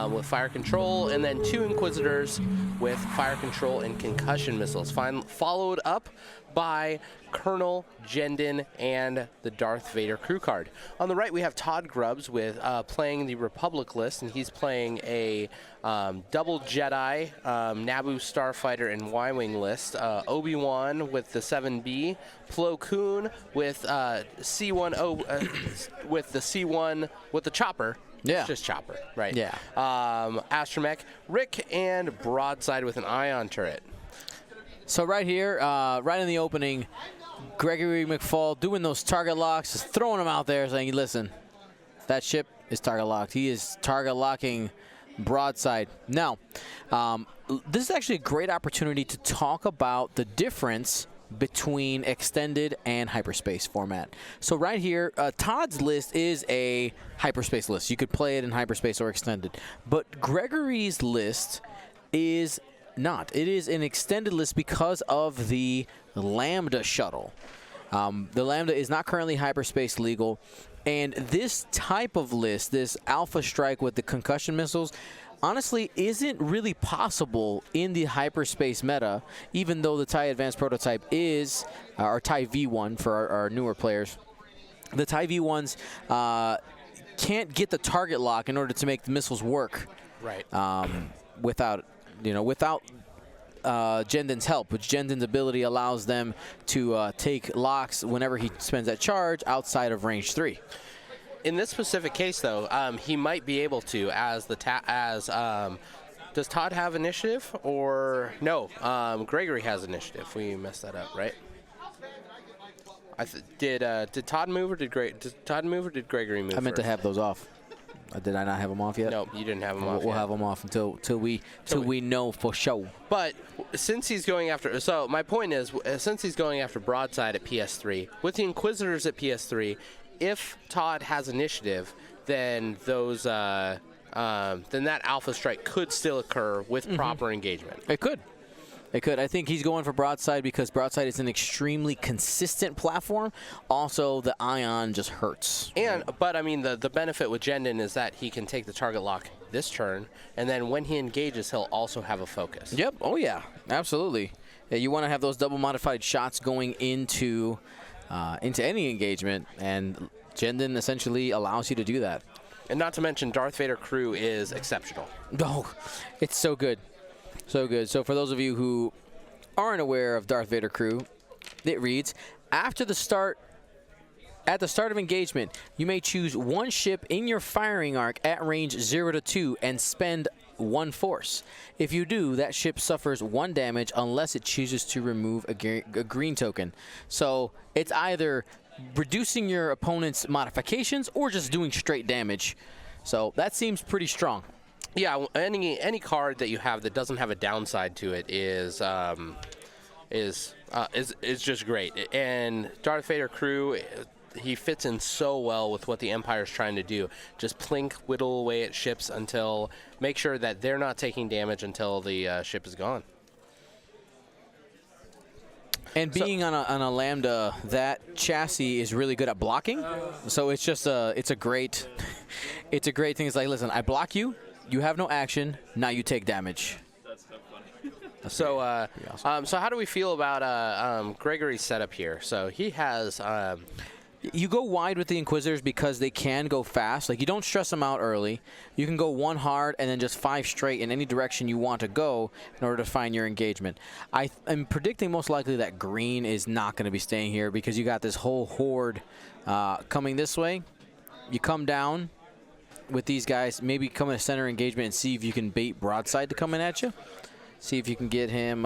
with fire control, and then 2 Inquisitors with fire control and concussion missiles, followed up by Colonel Jendon and the Darth Vader crew card. On the right, we have Todd Grubbs with playing the Republic list, and he's playing a double Jedi, Naboo Starfighter, and Y-Wing list. Obi-Wan with the 7B, Plo Koon with C1O with the C1 with the chopper. Yeah. It's just chopper, right? Yeah. Astromech, Rick, and Broadside with an ion turret. So right here, right in the opening, Gregory McFall doing those target locks, just throwing them out there, saying, listen, that ship is target locked. He is target locking Broadside. Now, this is actually a great opportunity to talk about the difference between extended and hyperspace format. So right here, Todd's list is a hyperspace list. You could play it in hyperspace or extended. But Gregory's list is not. It is an extended list because of the Lambda shuttle. The Lambda is not currently hyperspace legal, and this type of list, this Alpha Strike with the concussion missiles, honestly isn't really possible in the hyperspace meta, even though the TIE Advanced prototype is, or TIE V1 for our newer players. The TIE V1s can't get the target lock in order to make the missiles work. Right. Without Jendon's help, which Jendon's ability allows them to take locks whenever he spends that charge outside of range 3. In this specific case, though, he might be able to, does Todd have initiative or no? Gregory has initiative. We messed that up, right? Did Todd move or did Gregory move? I meant to have those off. Did I not have them off yet? No, you didn't have them off. We'll have them off until we know for sure. But since he's going after, so my point is, since he's going after Broadside at PS3 with the Inquisitors at PS3, if Todd has initiative, then those then that Alpha Strike could still occur with proper engagement. It could. It could. I think he's going for Broadside because Broadside is an extremely consistent platform. Also, the ion just hurts. But I mean, the benefit with Jendon is that he can take the target lock this turn, and then when he engages, he'll also have a focus. Yep. Oh yeah. Absolutely. Yeah, you want to have those double modified shots going into any engagement, and Jendon essentially allows you to do that. And not to mention, Darth Vader crew is exceptional. Oh, it's so good. So good. So for those of you who aren't aware of Darth Vader crew, it reads, at the start of engagement, you may choose one ship in your firing arc at range 0 to 2 and spend 1 force. If you do, that ship suffers 1 damage unless it chooses to remove a green token. So it's either reducing your opponent's modifications or just doing straight damage. So that seems pretty strong. Yeah, any card that you have that doesn't have a downside to it is just great. And Darth Vader crew, he fits in so well with what the Empire's trying to do. Just plink, whittle away at ships until make sure that they're not taking damage until the ship is gone. And being on a Lambda, that chassis is really good at blocking. So it's just it's a great thing. It's like, listen, I block you. You have no action. Now you take damage. That's so funny. So, awesome. So how do we feel about Gregory's setup here? So he has. You go wide with the Inquisitors because they can go fast. Like, you don't stress them out early. You can go 1 hard and then just 5 straight in any direction you want to go in order to find your engagement. I'm predicting most likely that green is not going to be staying here because you got this whole horde coming this way. You come down with these guys, maybe come in a center engagement and see if you can bait Broadside to come in at you. See if you can get him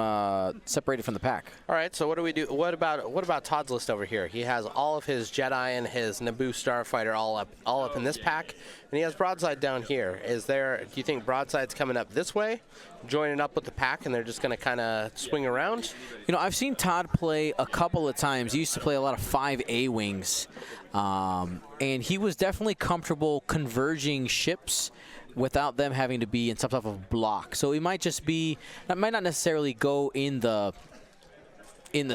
separated from the pack. All right, so what do we do? What about Todd's list over here? He has all of his Jedi and his Naboo Starfighter all up in this pack, and he has Broadside down here. Do you think Broadside's coming up this way, joining up with the pack, and they're just going to kind of swing around? You know, I've seen Todd play a couple of times. He used to play a lot of 5A wings, and he was definitely comfortable converging ships without them having to be in some type of block. So it might just be, that might not necessarily go in the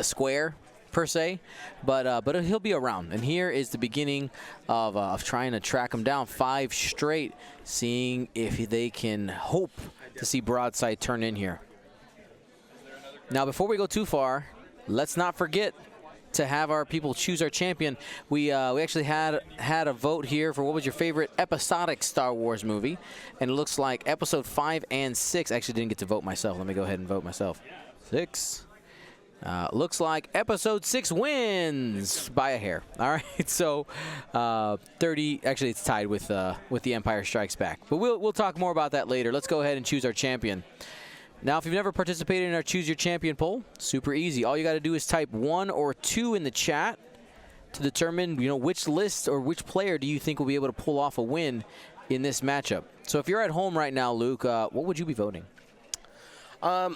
square, per se, but he'll be around. And here is the beginning of trying to track him down. 5 straight, seeing if they can hope to see Broadside turn in here. Now, before we go too far, let's not forget to have our people choose our champion. We actually had a vote here for what was your favorite episodic Star Wars movie, and it looks like episode 5 and 6. I actually didn't get to vote myself. Let me go ahead and vote myself. 6. Looks like episode 6 wins by a hair. All right, so 30. Actually, it's tied with The Empire Strikes Back. But we'll talk more about that later. Let's go ahead and choose our champion. Now, if you've never participated in our Choose Your Champion poll, super easy. All you got to do is type 1 or 2 in the chat to determine, which list or which player do you think will be able to pull off a win in this matchup. So if you're at home right now, Luke, what would you be voting? I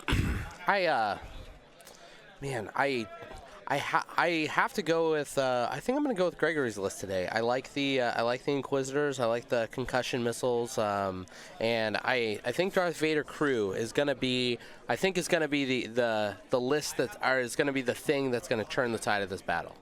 have to go with. I think I'm going to go with Gregory's list today. I like the Inquisitors. I like the concussion missiles. And I think Darth Vader crew is going to be. I think is going to be the list that is going to be the thing that's going to turn the tide of this battle.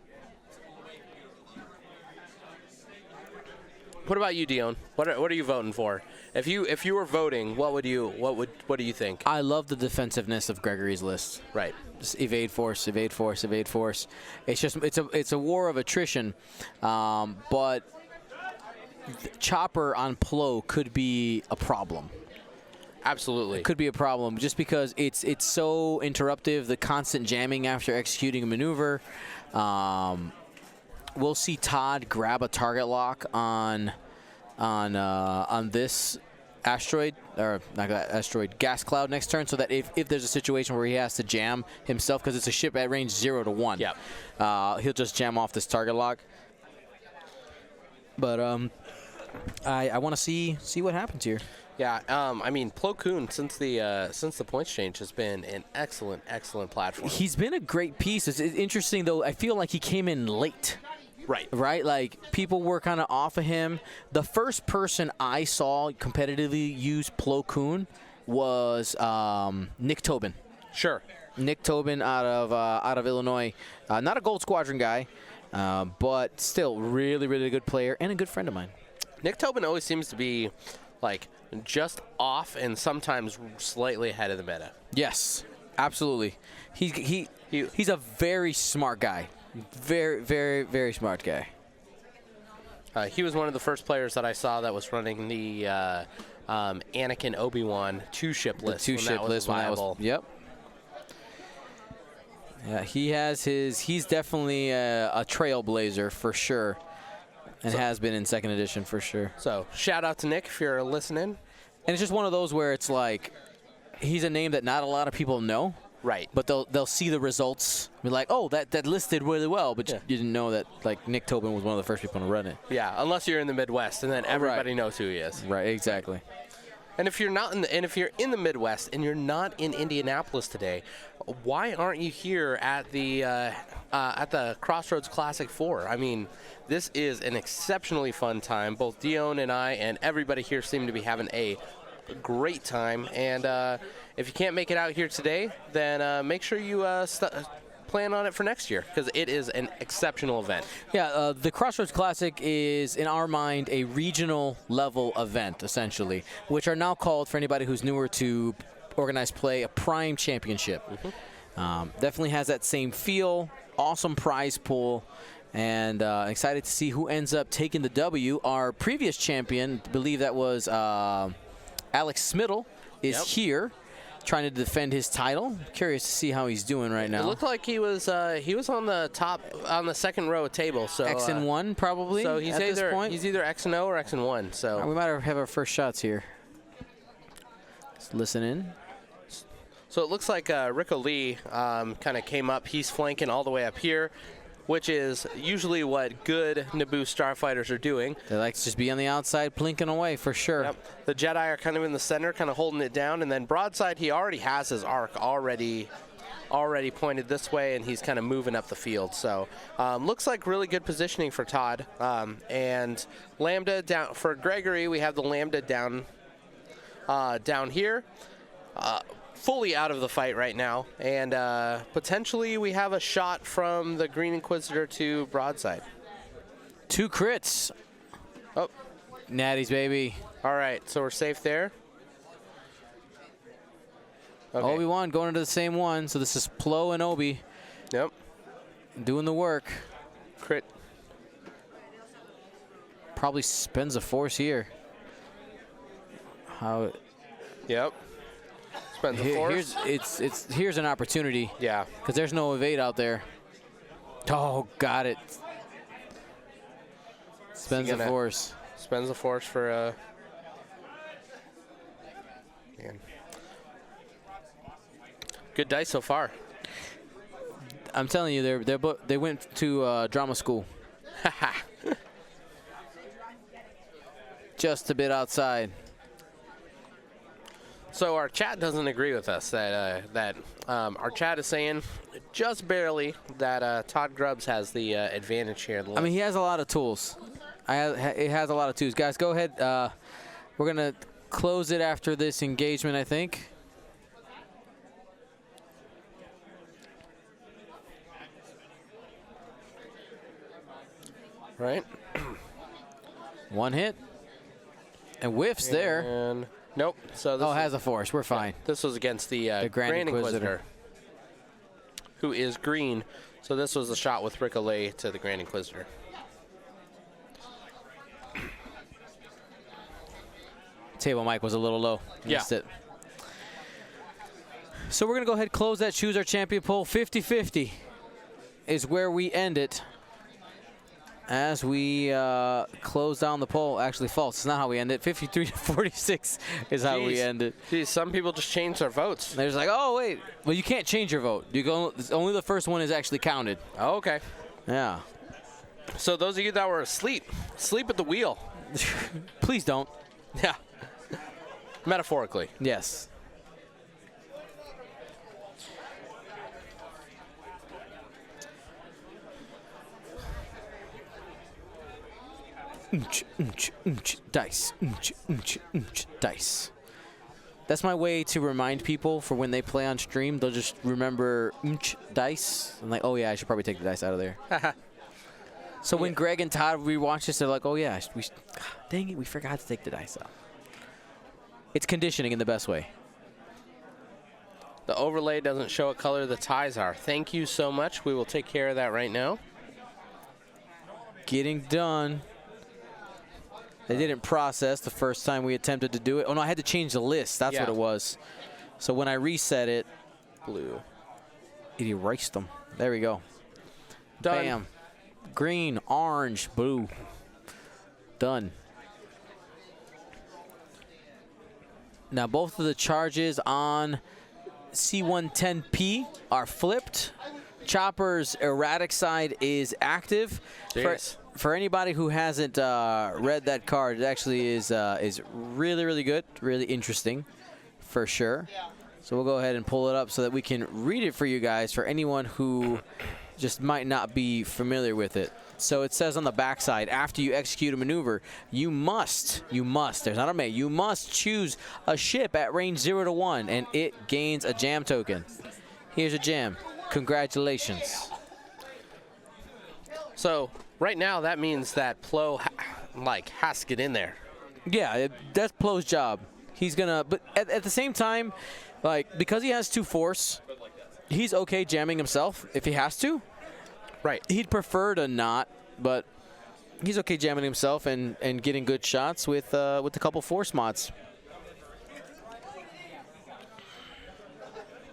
What about you, Dion? What are you voting for? If you were voting, what do you think? I love the defensiveness of Gregory's list. Right. Just evade force, evade force, evade force. It's a war of attrition, but Chopper on Plo could be a problem. Absolutely. It could be a problem just because it's so interruptive, the constant jamming after executing a maneuver. We'll see Todd grab a target lock on this asteroid, or not asteroid, gas cloud next turn, so that if there's a situation where he has to jam himself, because it's a ship at range 0 to 1, he'll just jam off this target lock. But I want to see what happens here. Yeah, I mean, Plo Koon, since the points change, has been an excellent platform. He's been a great piece. It's interesting, though. I feel like he came in late. Right? Like, people were kind of off of him. The first person I saw competitively use Plo Koon was Nick Tobin. Sure. Nick Tobin out of Illinois. Not a Gold Squadron guy, but still really, really good player and a good friend of mine. Nick Tobin always seems to be, like, just off and sometimes slightly ahead of the meta. Yes, absolutely. He's a very smart guy. Very, very, very smart guy. He was one of the first players that I saw that was running the Anakin Obi-Wan 2-ship list. The 2-ship list when that was. Yep. Yeah, he's definitely a trailblazer for sure, and has been in 2nd edition for sure. So shout out to Nick if you're listening. And it's just one of those where it's like, he's a name that not a lot of people know. Right. But they'll see the results, be like, oh, that listed really well, but you didn't know that, like, Nick Tobin was one of the first people to run it. Yeah, unless you're in the Midwest, and then everybody knows who he is. Right, exactly. And if you're if you're in the Midwest and you're not in Indianapolis today, why aren't you here at the Crossroads Classic 4? I mean, this is an exceptionally fun time. Both Dion and I and everybody here seem to be having a great time. And if you can't make it out here today, then make sure you plan on it for next year, because it is an exceptional event. Yeah, the Crossroads Classic is, in our mind, a regional level event, essentially, which are now called, for anybody who's newer to organized play, a Prime Championship. Definitely has that same feel, awesome prize pool, and excited to see who ends up taking the W. Our previous champion, I believe that was Alex Smittle, is here, trying to defend his title. Curious to see how he's doing right now. It looked like he was on the top, on the second row table. So X and 1 probably. So he's at either this point. he's either X and O or X and 1. So we might have our first shots here. Let's listen in. So it looks like Rico Lee kind of came up. He's flanking all the way up here, which is usually what good Naboo starfighters are doing. They like to just be on the outside, plinking away for sure. Yep. The Jedi are kind of in the center, kind of holding it down, and then Broadside, he already has his arc already pointed this way, and he's kind of moving up the field. So looks like really good positioning for Todd. And Lambda down for Gregory. We have the Lambda down here. fully out of the fight right now, and potentially we have a shot from the Green Inquisitor to broadside. 2 crits. Oh, Natties, baby. all right, so we're safe there. Okay. Obi-Wan going into the same one, so this is Plo and Obi Yep. doing the work. Crit. Probably spends a force here. How? Yep. Spends a force. Here's an opportunity. Yeah. Because there's no evade out there. Oh, got it. Spends a force. Spends a force for man. Good dice so far. I'm telling you, they went to drama school. Just a bit outside. So our chat doesn't agree with us. Our chat is saying just barely that Todd Grubbs has the advantage here. In the I mean, he has a lot of tools. It has a lot of tools. Guys, go ahead. We're going to close it after this engagement, I think. Right. One hit. And whiffs there. And nope. So this has a force. We're fine. This was against the Grand Inquisitor, who is green. So this was a shot with Ricochet to the Grand Inquisitor. Table mic was a little low. Missed it. So we're going to go ahead and close that Choose Our Champion poll. 50-50 is where we end it. As we close down the poll. Actually, false. It's not how we end it. 53-46 is how we end it. Geez, some people just change their votes. They're just like, oh, wait. Well, you can't change your vote. You go. Only the first one is actually counted. Oh, okay. Yeah. So those of you that were asleep, sleep at the wheel. Please don't. Yeah. Metaphorically. Yes. Dice. Dice. That's my way to remind people for when they play on stream. They'll just remember dice. I'm like, oh yeah, I should probably take the dice out of there. So when Greg and Todd rewatch this, they're like, oh yeah, dang it, we forgot to take the dice out. It's conditioning in the best way. The overlay doesn't show what color the ties are. Thank you so much. We will take care of that right now. Getting done. They didn't process the first time we attempted to do it. Oh, no, I had to change the list. That's what it was. So when I reset it, blue. It erased them. There we go. Done. Bam. Green, orange, blue. Done. Now, both of the charges on C110P are flipped. Chopper's erratic side is active. For anybody who hasn't read that card, it actually is really, really good, really interesting, for sure. So we'll go ahead and pull it up so that we can read it for you guys, for anyone who just might not be familiar with it. So it says on the backside, after you execute a maneuver, you must, there's not a may, you must choose a ship at range 0 to 1, and it gains a jam token. Here's a jam. Congratulations. So right now that means that Plo has to get in there. Yeah, that's Plo's job. He's gonna, but at the same time, because he has 2 force, he's okay jamming himself if he has to. Right. He'd prefer to not, but he's okay jamming himself and getting good shots with a couple force mods.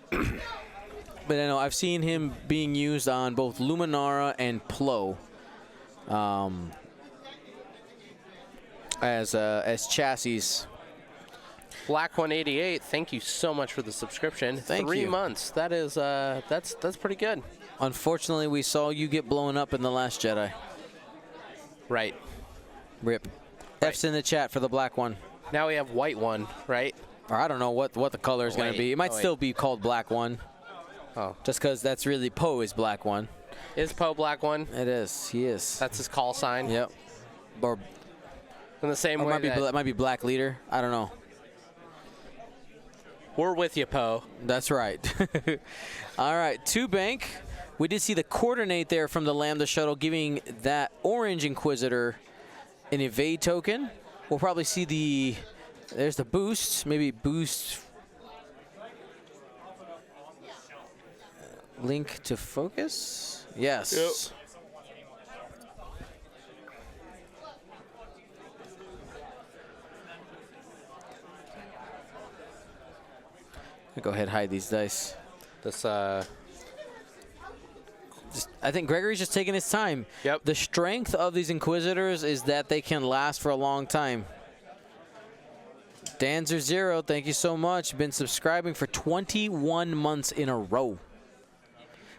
But I know I've seen him being used on both Luminara and Plo as chassis. Black 188, thank you so much for the subscription. Thank you. 3 months. That is that's pretty good. Unfortunately, we saw you get blown up in The Last Jedi. Right. Rip. Right. F's in the chat for the black one. Now we have white one, right? Or I don't know what the color is going to be. It might still be called black one. Oh. Just because that's really Poe is black one. Is Poe black one? It is. He is. That's his call sign. Yep. Or in the same way might be black leader. I don't know. We're with you, Poe. That's right. All right, 2 bank. We did see the coordinate there from the Lambda shuttle, giving that orange Inquisitor an evade token. We'll probably see there's the boost, maybe boost. Link to focus? Yes. Yep. I'll go ahead and hide these dice. This, I think Gregory's just taking his time. Yep. The strength of these Inquisitors is that they can last for a long time. Danzer0, thank you so much. Been subscribing for 21 months in a row.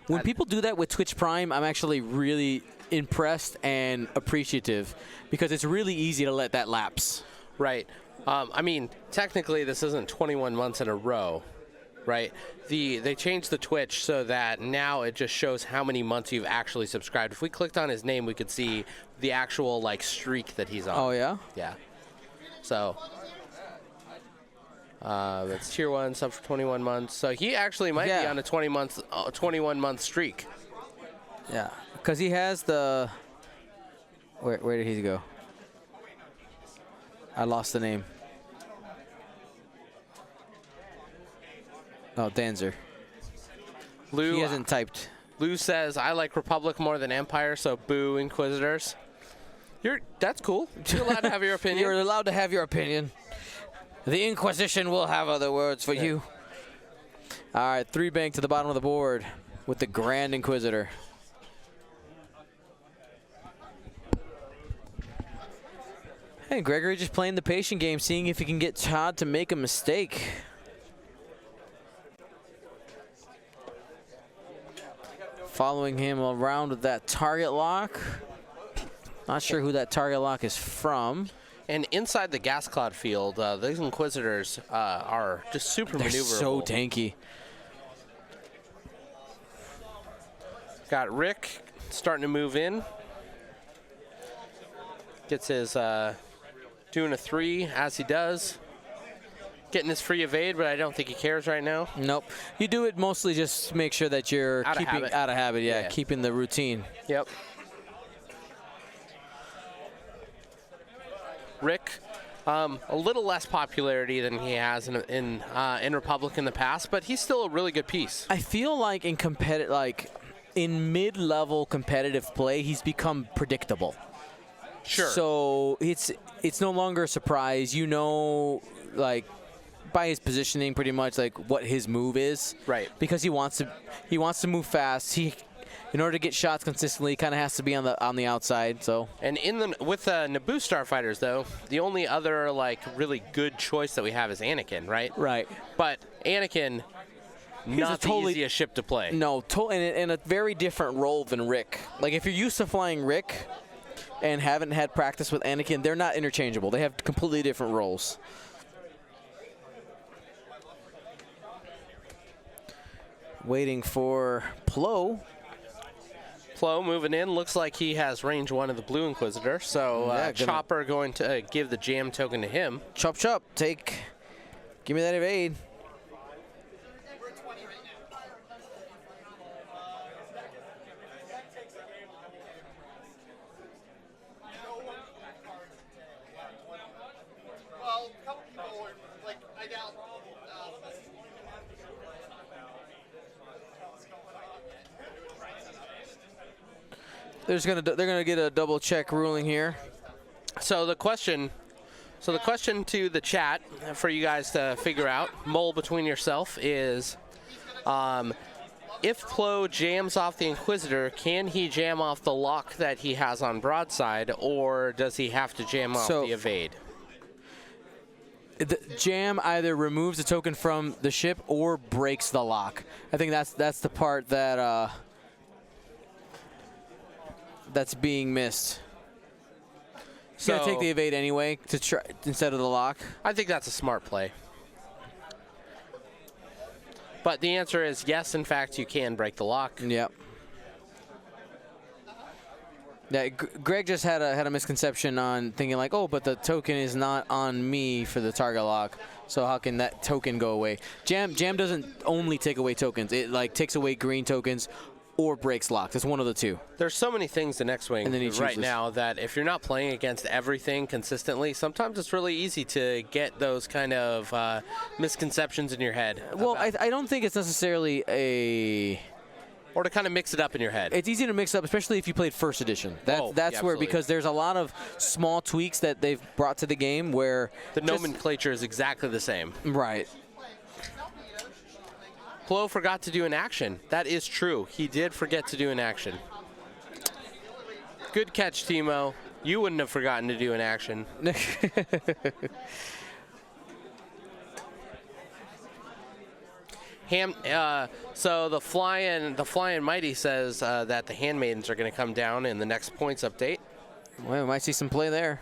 When people do that with Twitch Prime, I'm actually really impressed and appreciative because it's really easy to let that lapse. Right. I mean, technically, this isn't 21 months in a row, right? They changed the Twitch so that now it just shows how many months you've actually subscribed. If we clicked on his name, we could see the actual like streak that he's on. Oh yeah? Yeah. So that's tier 1, sub for 21 months. So he actually might be on a 21-month streak. Yeah, because he has the. Where did he go? I lost the name. Oh, Danzer. Lou, He hasn't typed. Lou says, I like Republic more than Empire, so boo Inquisitors. That's cool. You're allowed to have your opinion. You're allowed to have your opinion. The Inquisition will have other words for you. All right, 3 bank to the bottom of the board with the Grand Inquisitor. Hey, Gregory just playing the patient game, seeing if he can get Todd to make a mistake. Following him around with that target lock. Not sure who that target lock is from. And inside the gas cloud field, these Inquisitors are just super They're maneuverable. so tanky. Got Rick starting to move in. Gets his doing a 3 as he does. Getting his free evade, but I don't think he cares right now. Nope. You do it mostly just to make sure that you're keeping out of habit. Yeah, keeping the routine. Yep. Rick, a little less popularity than he has in Republic in the past, but he's still a really good piece. I feel like in mid-level competitive play, he's become predictable. Sure. So it's no longer a surprise. You know, like by his positioning, pretty much like what his move is. Right. Because he wants to move fast. In order to get shots consistently, kind of has to be on the outside. So. And with Naboo starfighters though, the only other like really good choice that we have is Anakin, right? Right. But Anakin, not the easiest ship to play. No, in a very different role than Rick. Like if you're used to flying Rick and haven't had practice with Anakin, they're not interchangeable. They have completely different roles. Waiting for Plo. Plo moving in. Looks like he has range 1 of the Blue Inquisitor. So Chopper going to give the jam token to him. Chop, chop. Give me that evade. They're gonna get a double check ruling here. So the question to the chat for you guys to figure out, mull between yourself, is if Plo jams off the Inquisitor, can he jam off the lock that he has on broadside, or does he have to jam off the evade? The jam either removes the token from the ship or breaks the lock. I think that's the part that that's being missed. He's gonna take the evade anyway to try instead of the lock. I think that's a smart play. But the answer is yes, in fact, you can break the lock. Yep. Yeah, Greg just had a misconception on thinking like, oh, but the token is not on me for the target lock. So how can that token go away? Jam doesn't only take away tokens. It like takes away green tokens or breaks locks. It's one of the two. There's so many things in X-Wing right now that if you're not playing against everything consistently, sometimes it's really easy to get those kind of misconceptions in your head. Well, I don't think it's necessarily a... Or to kind of mix it up in your head. It's easy to mix up, especially if you played first edition. That's where, because there's a lot of small tweaks that they've brought to the game where... The nomenclature is exactly the same. Right. Plo forgot to do an action. That is true. He did forget to do an action. Good catch, Timo. You wouldn't have forgotten to do an action. So the Flying Mighty says that the Handmaidens are going to come down in the next points update. Well, we might see some play there.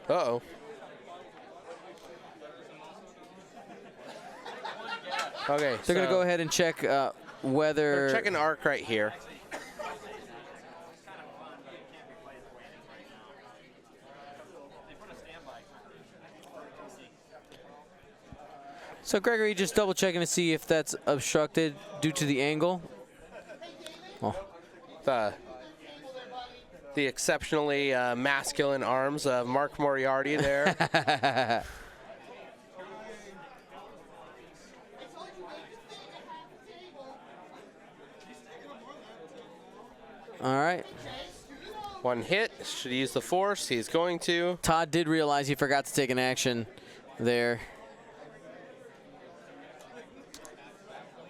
Uh-oh. Okay, they're going to go ahead and check whether... They're checking arc right here. So Gregory just double checking to see if that's obstructed due to the angle. Oh. The exceptionally masculine arms of Mark Moriarty there. All right. One hit. Should use the force. He's going to. Todd did realize he forgot to take an action there.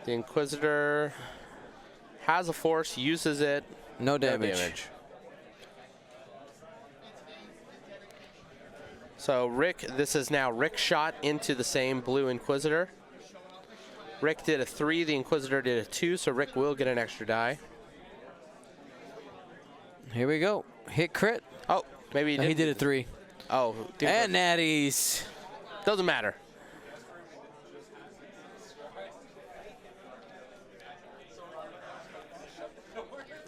The Inquisitor has a force, uses it. No damage. So Rick, this is now Rick shot into the same blue Inquisitor. Rick did a 3, the Inquisitor did a 2, so Rick will get an extra die. Here we go. Hit crit. Oh, maybe he did a 3. Oh. And natties. Doesn't matter.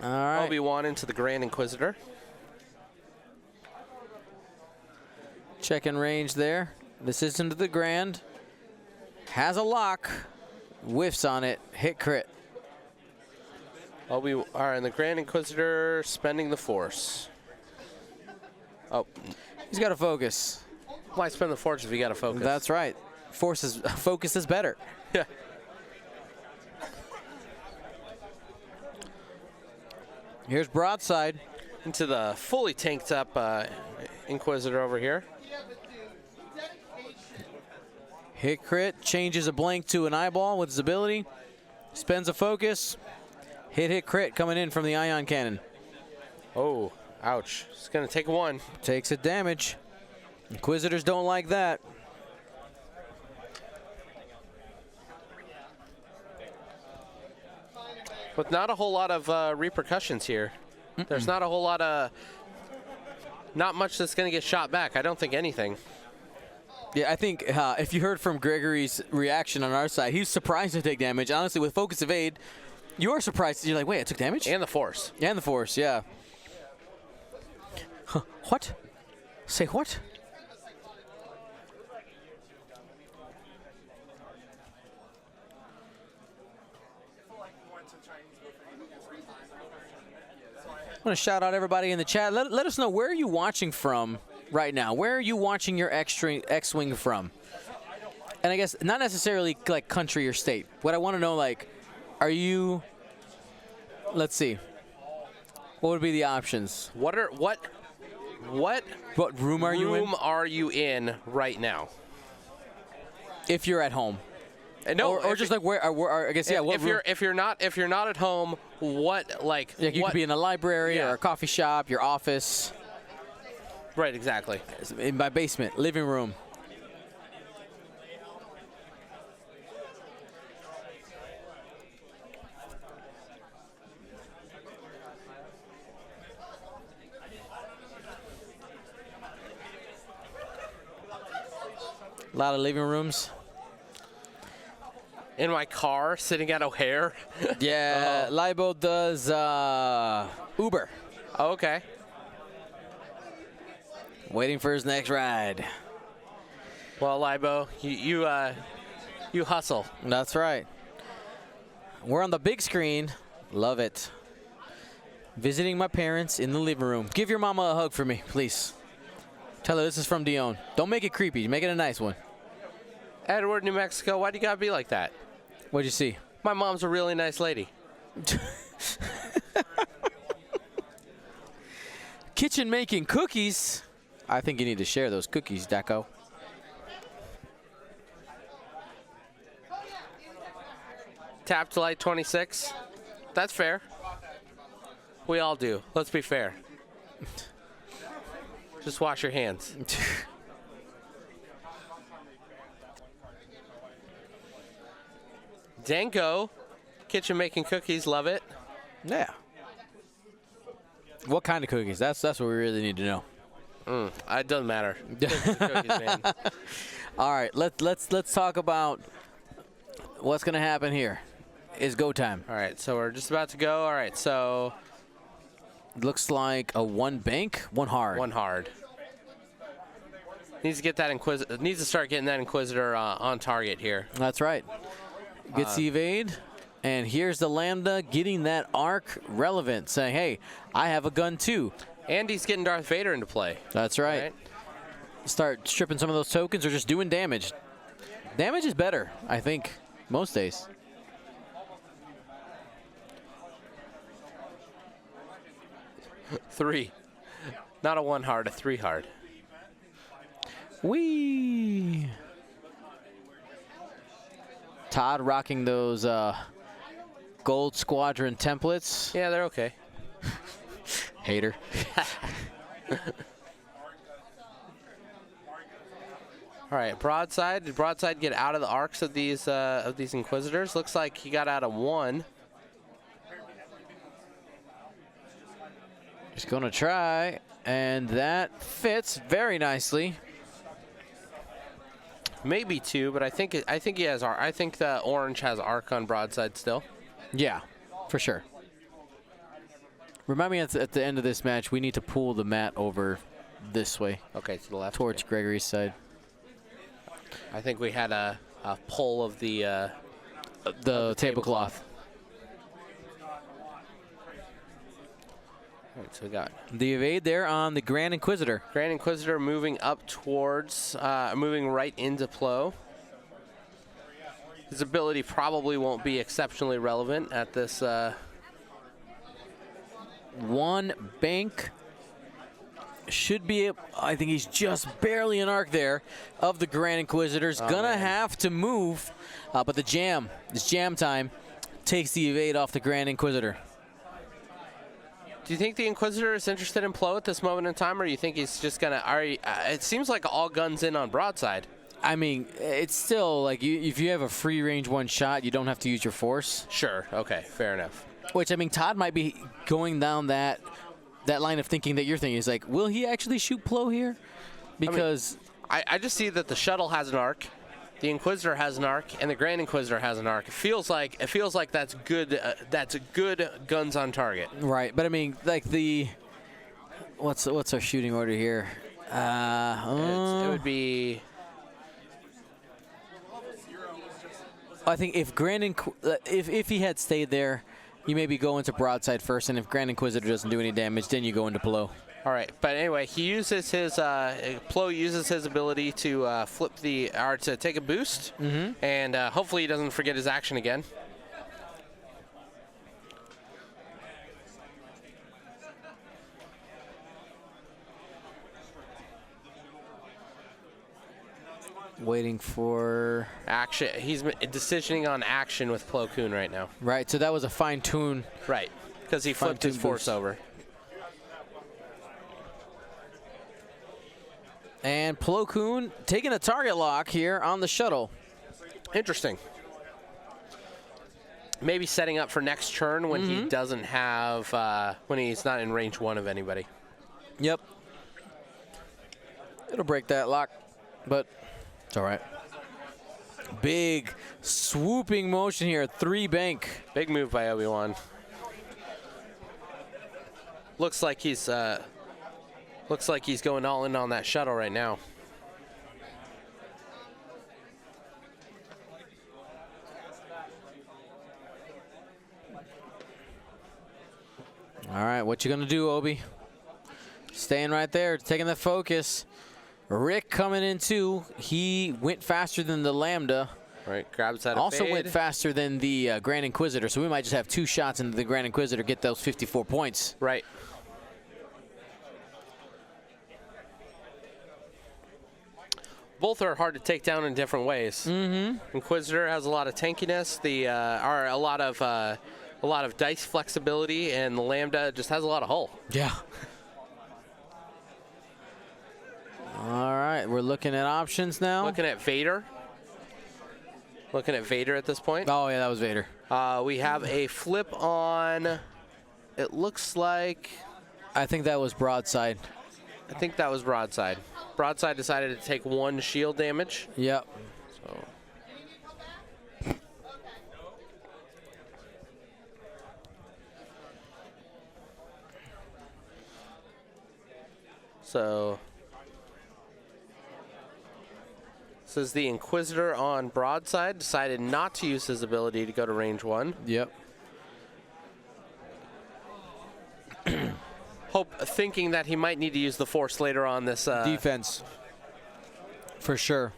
All right. Obi-Wan into the Grand Inquisitor. Checking range there. This is into the Grand. Has a lock. Whiffs on it. Hit crit. And the Grand Inquisitor spending the force. Oh. He's got to focus. Why spend the force if you got to focus? That's right. Focus is better. Yeah. Here's broadside. Into the fully tanked up Inquisitor over here. Hit crit, changes a blank to an eyeball with his ability. Spends a focus. Hit crit coming in from the ion cannon. Oh, ouch. It's going to take 1. Takes a damage. Inquisitors don't like that. With not a whole lot of repercussions here. There's not a whole lot of... Not much that's going to get shot back. I don't think anything. Yeah, I think if you heard from Gregory's reaction on our side, he's surprised to take damage. Honestly, with Focus Evade, you are surprised. You're like, wait, I took damage? And the Force. And the Force, yeah. Huh, what? Say what? I want to shout out everybody in the chat. Let us know, where are you watching from right now? Where are you watching your X-Wing from? And I guess not necessarily like country or state. What I want to know, like, are you, let's see, what would be the options? What room are you in? Room are you in right now? If you're at home. No, or just like where I guess, yeah. If you're not at home, what, like? Yeah, you could be in a library or a coffee shop, your office. Right, exactly. In my basement, living room. A lot of living rooms. In my car, sitting at O'Hare. Yeah, Libo does Uber. Oh, okay. Waiting for his next ride. Well, Libo, you hustle. That's right. We're on the big screen. Love it. Visiting my parents in the living room. Give your mama a hug for me, please. Tell her this is from Dion. Don't make it creepy. Make it a nice one. Edward, New Mexico, why do you gotta be like that? What'd you see? My mom's a really nice lady. Kitchen making cookies. I think you need to share those cookies, Daco. Tap to light 26. That's fair. We all do. Let's be fair. Just wash your hands. Danko, kitchen making cookies, love it. Yeah. What kind of cookies? That's what we really need to know. It doesn't matter. Cookies, man. All right, let's talk about what's gonna happen here. It's go time. All right, so we're just about to go. All right, so Looks like a one bank, one hard. one hard. Needs to get that Inquisitor. Needs to start getting that Inquisitor on target here. That's right. Gets the evade, and here's the Lambda getting that arc relevant, saying, "Hey, I have a gun too." And he's getting Darth Vader into play. That's right. Start stripping some of those tokens or just doing damage. Damage is better, I think, most days. Three. Not a one hard, a three hard. Whee! Todd rocking those gold squadron templates. Yeah, they're okay. Hater. All right, broadside. Did broadside get out of the arcs of these Inquisitors? Looks like he got out of one. He's gonna try, and that fits very nicely. Maybe two, but I think he has arc. I think the orange has arc on broadside still. Yeah, for sure. Remind me at the end of this match, we need to pull the mat over this way. Okay, to the left. Towards Gregory's side. I think we had a pull of the tablecloth. All right, so we got The evade there on the Grand Inquisitor. Grand Inquisitor moving up towards, moving right into Plo. His ability probably won't be exceptionally relevant at this. One bank should be, I think he's just barely an arc there of the Grand Inquisitor's gonna have to move, but the jam, it's jam time, takes the evade off the Grand Inquisitor. Do you think the Inquisitor is interested in Plo at this moment in time, or do you think he's just gonna? It seems like all guns in on broadside. I mean, it's still like if you have a free range one shot, you don't have to use your force. Sure. Okay. Fair enough. Which, I mean, Todd might be going down that line of thinking that you're thinking. Is like, will he actually shoot Plo here? Because I just see that the shuttle has an arc, the Inquisitor has an arc, and the Grand Inquisitor has an arc. It feels like that's good. That's good guns on target. right, but I mean, like what's our shooting order here? It would be. I think if if he had stayed there, you maybe go into broadside first, and if Grand Inquisitor doesn't do any damage, then you go into Plo. All right, but anyway, he uses his Plo uses his ability to to take a boost, and hopefully he doesn't forget his action again. Waiting for action. He's decisioning on action with Plo Koon right now. Right, so that was a fine tune. Right, because he flipped his force over. And Plo Koon taking a target lock here on the shuttle. Interesting. Maybe setting up for next turn when he doesn't have, when he's not in range one of anybody. Yep. It'll break that lock, but it's all right. Big swooping motion here, 3 bank. Big move by Obi-Wan. Looks like he's going all in on that shuttle right now. All right, what you gonna do, Obi? Staying right there, taking the focus. Rick coming in too. He went faster than the Lambda. Right, grabs that. Also went faster than the Grand Inquisitor, so we might just have 2 shots into the Grand Inquisitor, get those 54 points. Right. Both are hard to take down in different ways. Inquisitor has a lot of tankiness, are a lot of dice flexibility, and the Lambda just has a lot of hull. Yeah. All right, we're looking at options now. Looking at Vader. Looking at Vader at this point. Oh yeah, that was Vader. We have a flip on. It looks like. I think that was Broadside. I think that was Broadside. Broadside decided to take 1 shield damage. Yep. So this is the Inquisitor on Broadside. Decided not to use his ability to go to range 1. Yep. Thinking that he might need to use the Force later on this defense. For sure.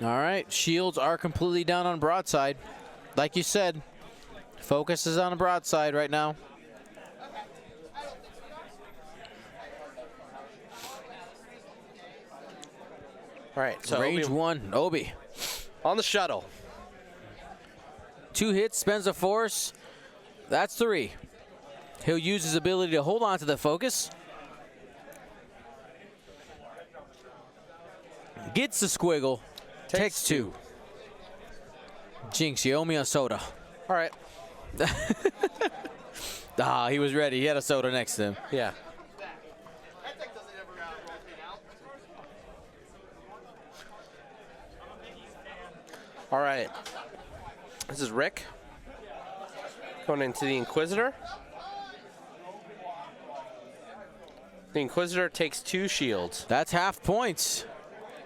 All right, shields are completely down on Broadside. Like you said, focus is on a Broadside right now. All right, so range 1, Obi. On the shuttle. 2 hits, spends a Force. That's 3. He'll use his ability to hold on to the focus. Gets the squiggle. Takes 2. Jinx, you owe me a soda. All right. He was ready. He had a soda next to him. Yeah. All right. This is Rick going into the Inquisitor. The Inquisitor takes 2 shields. That's half points.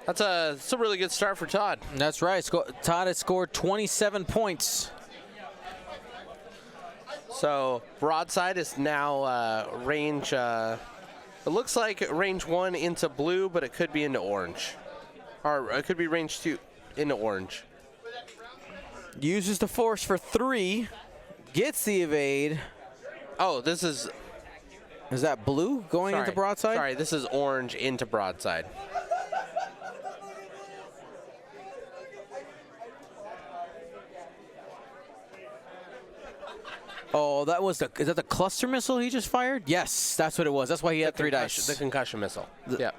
That's a really good start for Todd. That's right. Todd has scored 27 points. So Broadside is now range. It looks like range 1 into blue, but it could be into orange, or it could be range 2 into orange. Uses the Force for 3. Gets the evade. Oh, this is. Is that blue going into Broadside? Sorry, this is orange into Broadside. Oh, that was is that the cluster missile he just fired? Yes, that's what it was. That's why he had 3 dice. The concussion missile. Yeah.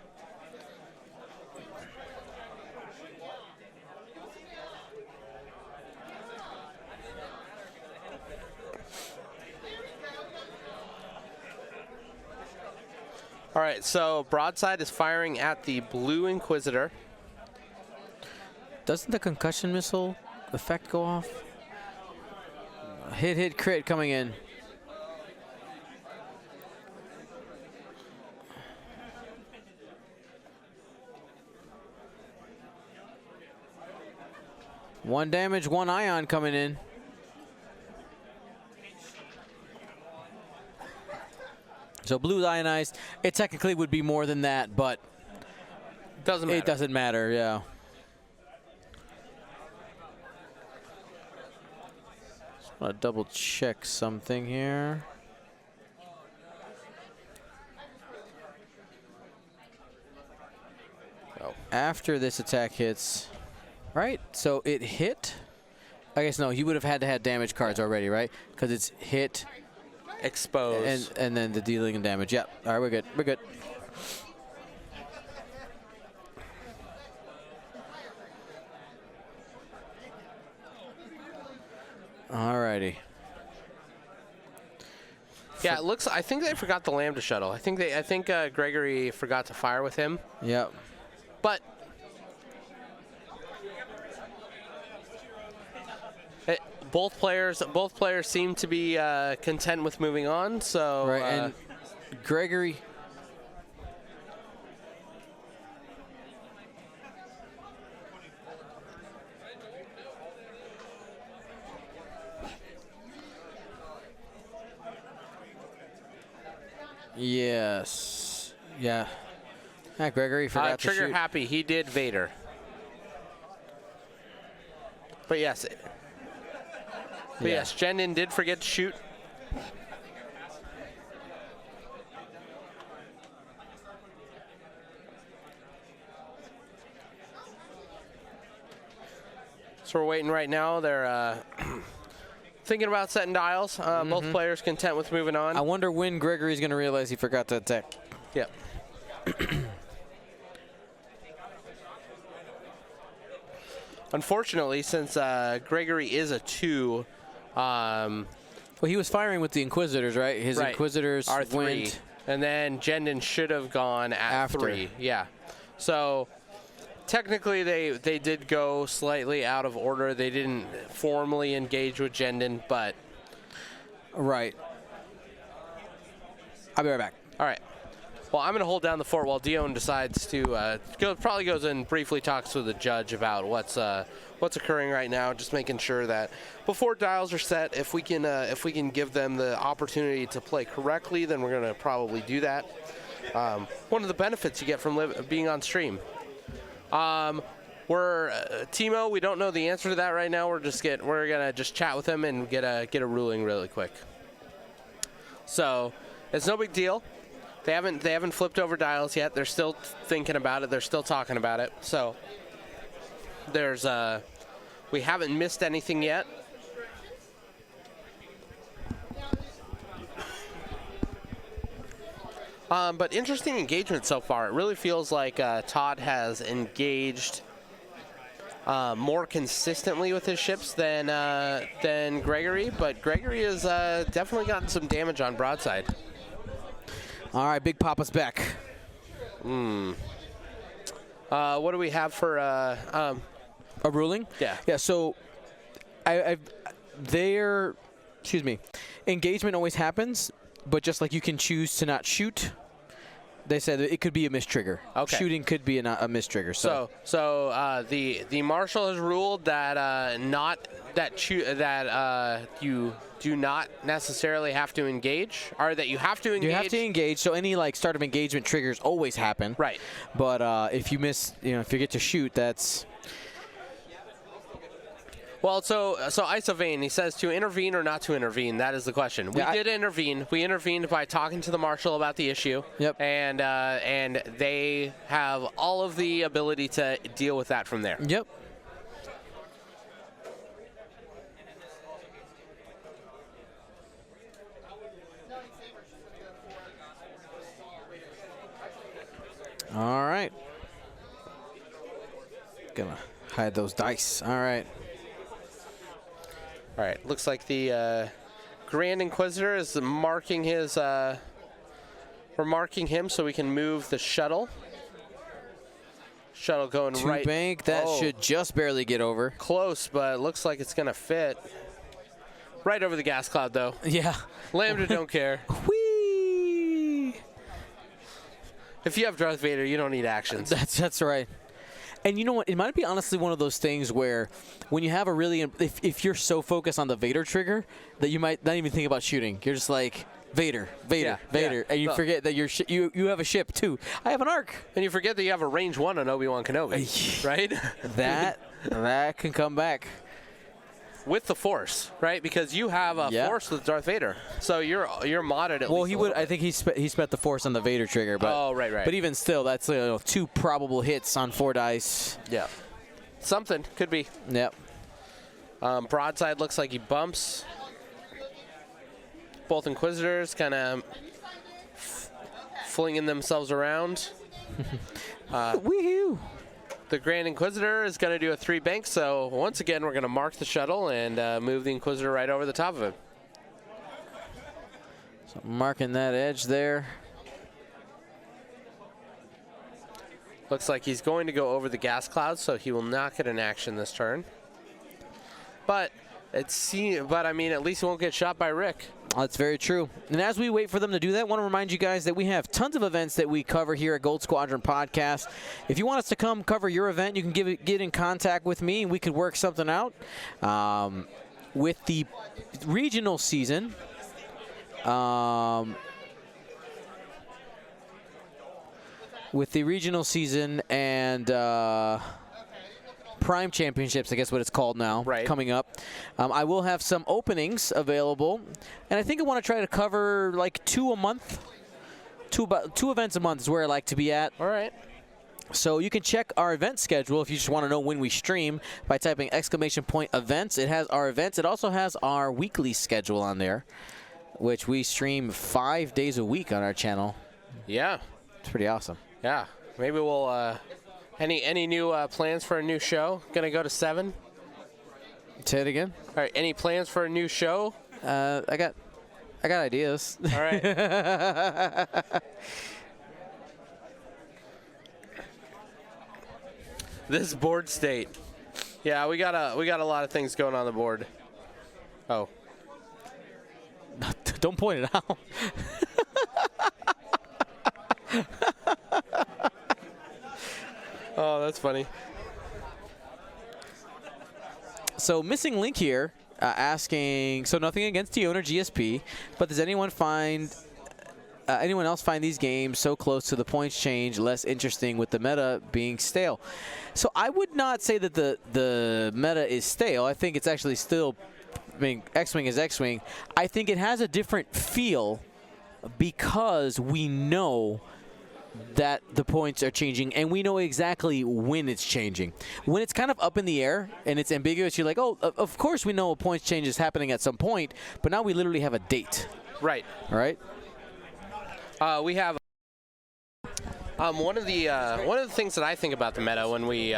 All right, so Broadside is firing at the blue Inquisitor. Doesn't the concussion missile effect go off? Hit, crit coming in. One damage, 1 ion coming in. So blue ionized. It technically would be more than that, but doesn't matter. It doesn't matter, yeah. Just want to double check something here. Oh. After this attack hits, right? So it hit. I guess no, he would have had to have damage cards already, right? Because it's hit, expose, and then the dealing and damage. Yeah. All right, we're good. We're good. Alrighty. Yeah, it looks. I think they forgot the Lambda shuttle. I think Gregory forgot to fire with him. Yep. But both players seem to be content with moving on. So right, and Gregory. Yes. Yeah. Gregory forgot to Trigger shoot. happy. He did Vader. But yes. But yes, Jendon did forget to shoot. So we're waiting right now. They're thinking about setting dials. Both players content with moving on. I wonder when Gregory's going to realize he forgot to attack. Yep. Unfortunately, since Gregory is a 2, well, he was firing with the Inquisitors, right? His Inquisitors are 3, went, and then Jendon should have gone at after. 3. Yeah. So technically, they did go slightly out of order. They didn't formally engage with Jendon, but right. I'll be right back. all right. Well, I'm going to hold down the fort while Dion decides to probably goes and briefly talks with the judge about what's occurring right now. Just making sure that before dials are set, if we can give them the opportunity to play correctly, then we're going to probably do that. One of the benefits you get from being on stream. We're Timo. We don't know the answer to that right now. We're gonna just chat with him and get a ruling really quick. So it's no big deal. They haven't flipped over dials yet. They're still thinking about it. They're still talking about it. So there's we haven't missed anything yet. But interesting engagement so far. It really feels like Todd has engaged more consistently with his ships than Gregory. But Gregory has definitely gotten some damage on broadside. All right, Big Papa's back. What do we have for a ruling? Yeah. Yeah. So, engagement always happens, but just like you can choose to not shoot, they said that it could be a mistrigger. Okay. Shooting could be a mistrigger. So the marshal has ruled that you do not necessarily have to engage, or that you have to engage. You have to engage. So any start of engagement triggers always happen. Right. But if you miss, if you get to shoot, that's. Well, so Isovane, he says to intervene or not to intervene. That is the question. We did intervene. We intervened by talking to the marshal about the issue. Yep. And they have all of the ability to deal with that from there. Yep. All right. Gonna hide those dice. All right. All right. Looks like the Grand Inquisitor is marking his. We're marking him so we can move the shuttle. Shuttle going Two right. bank. That should just barely get over. Close, but it looks like it's gonna fit. Right over the gas cloud, though. Yeah. Lambda don't care. Whee! If you have Darth Vader, you don't need actions. That's right. And you know what? It might be honestly one of those things where when you have a really, if you're so focused on the Vader trigger that you might not even think about shooting. You're just like, Vader, and you forget that you have a ship too. I have an arc. And you forget that you have a range 1 on Obi-Wan Kenobi, right? that can come back. With the Force, right? Because you have a Force with Darth Vader, so you're modded at well, least. he would. I think he spent the Force on the Vader trigger, but right. But even still, that's 2 probable hits on 4 dice. Yeah, something could be. Yep. Broadside looks like he bumps. Both Inquisitors kind of flinging themselves around. Woohoo! The Grand Inquisitor is going to do a 3 bank, so once again we're going to mark the shuttle and move the Inquisitor right over the top of it. So marking that edge there. Looks like he's going to go over the gas cloud, so he will not get an action this turn. But I mean, at least he won't get shot by Rick. That's very true. And as we wait for them to do that, I want to remind you guys that we have tons of events that we cover here at Gold Squadron Podcast. If you want us to come cover your event, you can get in contact with me, and we could work something out. With the regional season, with the regional season and Prime Championships, I guess what it's called now, coming up, I will have some openings available, and I think I want to try to cover like 2 a month. Two events a month is where I like to be at. All right. So you can check our event schedule if you just want to know when we stream by typing !events. It has our events. It also has our weekly schedule on there, which we stream 5 days a week on our channel. Yeah. It's pretty awesome. Yeah. Maybe we'll any new plans for a new show? Gonna go to 7? Say it again. All right. Any plans for a new show? I got ideas. All right. This board state. Yeah, we got a lot of things going on the board. Oh. Don't point it out. Oh, that's funny. So missing link here, asking. So nothing against Tion or GSP, but does anyone else find these games so close to the points change less interesting with the meta being stale? So I would not say that the meta is stale. I think it's actually still, I mean, X-Wing is X-Wing. I think it has a different feel because we know that the points are changing and we know exactly when it's changing. When it's kind of up in the air and it's ambiguous, you're like, oh, of course we know a points change is happening at some point, but now we literally have a date. Right. All right. We have one of the things that I think about the meta when we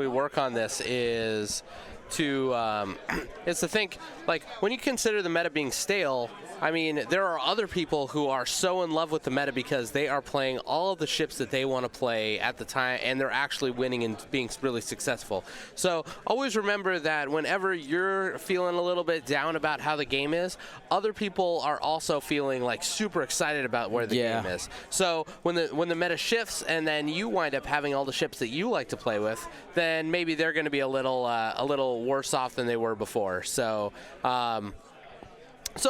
work on this is to think, like, when you consider the meta being stale, I mean, there are other people who are so in love with the meta because they are playing all of the ships that they want to play at the time, and they're actually winning and being really successful. So always remember that whenever you're feeling a little bit down about how the game is, other people are also feeling like super excited about where the game is. So when the meta shifts and then you wind up having all the ships that you like to play with, then maybe they're going to be a little worse off than they were before. So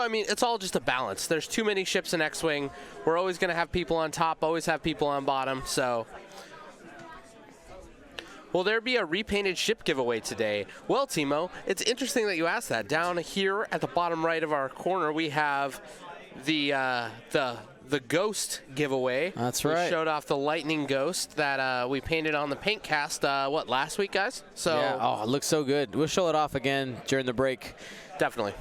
I mean, it's all just a balance. There's too many ships in X-Wing. We're always going to have people on top, always have people on bottom. So, will there be a repainted ship giveaway today? Well, Timo, it's interesting that you asked that. Down here at the bottom right of our corner, we have the Ghost giveaway. That's right. We showed off the Lightning Ghost that we painted on the paint cast, last week, guys? So yeah. Oh, it looks so good. We'll show it off again during the break. Definitely.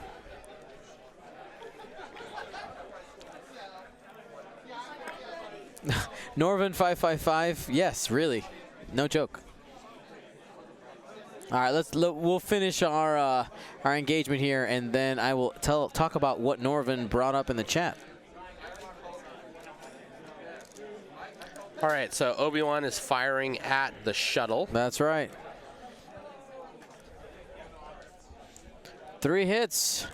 Norvin 555. Yes, really. No joke. All right, we'll finish our engagement here, and then I will talk about what Norvin brought up in the chat. All right, so Obi-Wan is firing at the shuttle. That's right. 3 hits.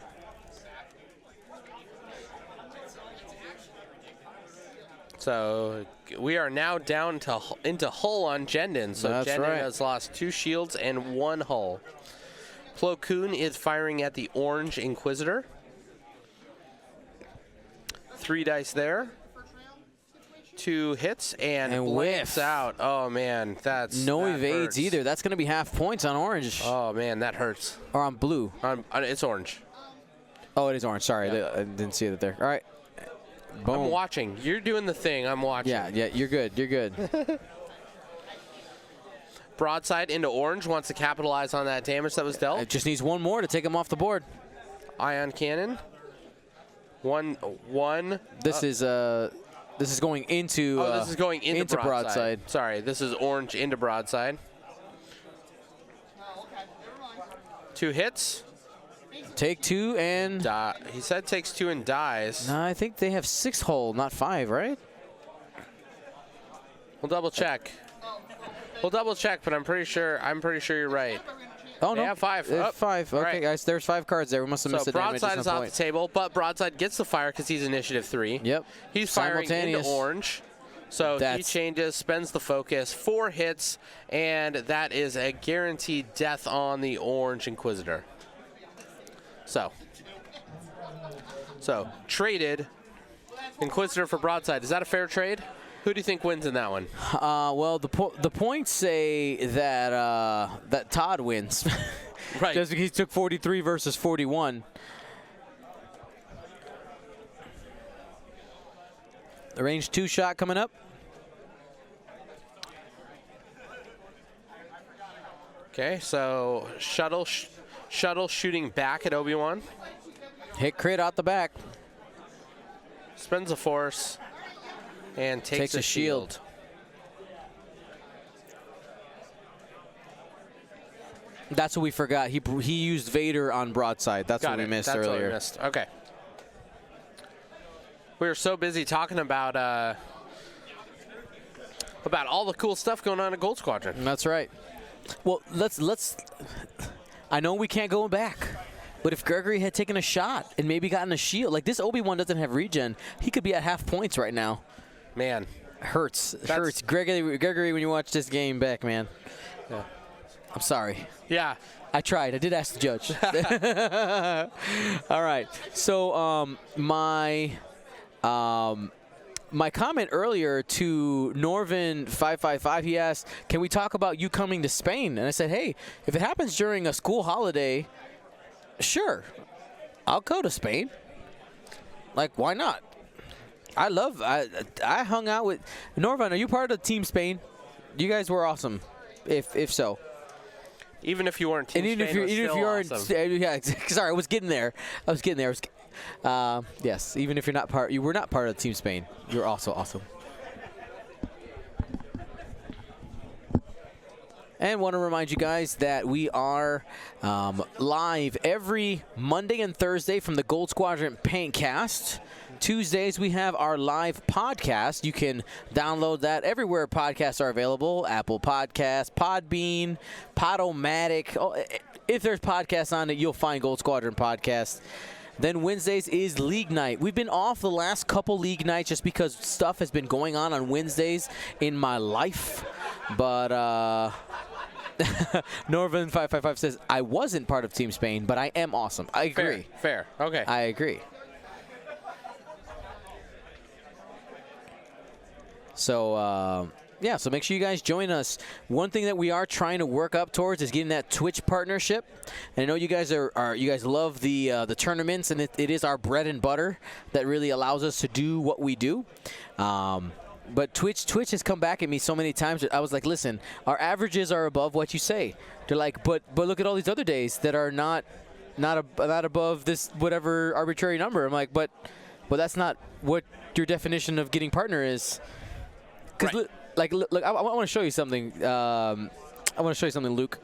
So we are now down into hull on Jendin. So That's Jendin right. has lost 2 shields and 1 hull. Plo Koon is firing at the Orange Inquisitor. 3 dice there. 2 hits and whiffs out. Oh man, that evades hurts. either. That's going to be half points on Orange. Oh man, that hurts. Or on Blue. It's Orange. Oh, it is Orange. Sorry, I didn't see it there. All right. Boom. I'm watching. You're doing the thing. I'm watching. Yeah, you're good. You're good. Broadside into Orange, wants to capitalize on that damage that was dealt. It just needs 1 more to take him off the board. Ion cannon. One. This is going into. This is going into broadside. Sorry, this is Orange into broadside. 2 hits. Take 2 and. He said takes 2 and dies. No, I think they have 6 hull, not 5, right? We'll double check. But I'm pretty sure you're right. Oh no, they have 5. They have 5. Okay, right. guys, there's 5 cards there. We must have missed the damage. So Broadside is off the table, but Broadside gets the fire because he's initiative 3. Yep. He's firing into Orange. So he changes, spends the focus, 4 hits, and that is a guaranteed death on the Orange Inquisitor. So traded Inquisitor for Broadside. Is that a fair trade? Who do you think wins in that one? Well, the points say that that Todd wins. Right. Just because he took 43 versus 41. The range 2 shot coming up. Okay, so shuttle shooting back at Obi-Wan. Hit crit out the back. Spends a force and takes a shield. That's what we forgot. He used Vader on broadside. That's what we missed That's earlier. What we missed. Okay. We were so busy talking about all the cool stuff going on at Gold Squadron. That's right. Well, let's. I know we can't go back, but if Gregory had taken a shot and maybe gotten a shield, like this Obi-Wan doesn't have regen, he could be at half points right now. Man, hurts. Gregory, when you watch this game back, man. Yeah. I'm sorry. Yeah. I tried. I did ask the judge. All right. So my comment earlier to Norvin555, he asked, can we talk about you coming to Spain? And I said, hey, if it happens during a school holiday, sure, I'll go to Spain. Like, why not? I hung out with Norvin. Are you part of Team Spain? You guys were awesome, if so. Even if you weren't Team Spain, even if you aren't, awesome. Yeah, sorry, I was getting there. Yes, even if you were not part of Team Spain, you're also awesome. And want to remind you guys that we are live every Monday and Thursday from the Gold Squadron Paintcast. Tuesdays, we have our live podcast. You can download that everywhere podcasts are available. Apple Podcasts, Podbean, Podomatic. Oh, if there's podcasts on it, you'll find Gold Squadron Podcast. Then Wednesdays is League Night. We've been off the last couple League Nights just because stuff has been going on Wednesdays in my life. But Norvin555 says, I wasn't part of Team Spain, but I am awesome. I agree. Fair. Okay. I agree. So, yeah, so make sure you guys join us. One thing that we are trying to work up towards is getting that Twitch partnership. And I know you guys you guys love the tournaments, and it is our bread and butter that really allows us to do what we do. But Twitch has come back at me so many times. I was like, listen, our averages are above what you say. They're like, but look at all these other days that are not above this whatever arbitrary number. I'm like, but that's not what your definition of getting partner is. Because right. look, I want to show you something. I want to show you something, Luke.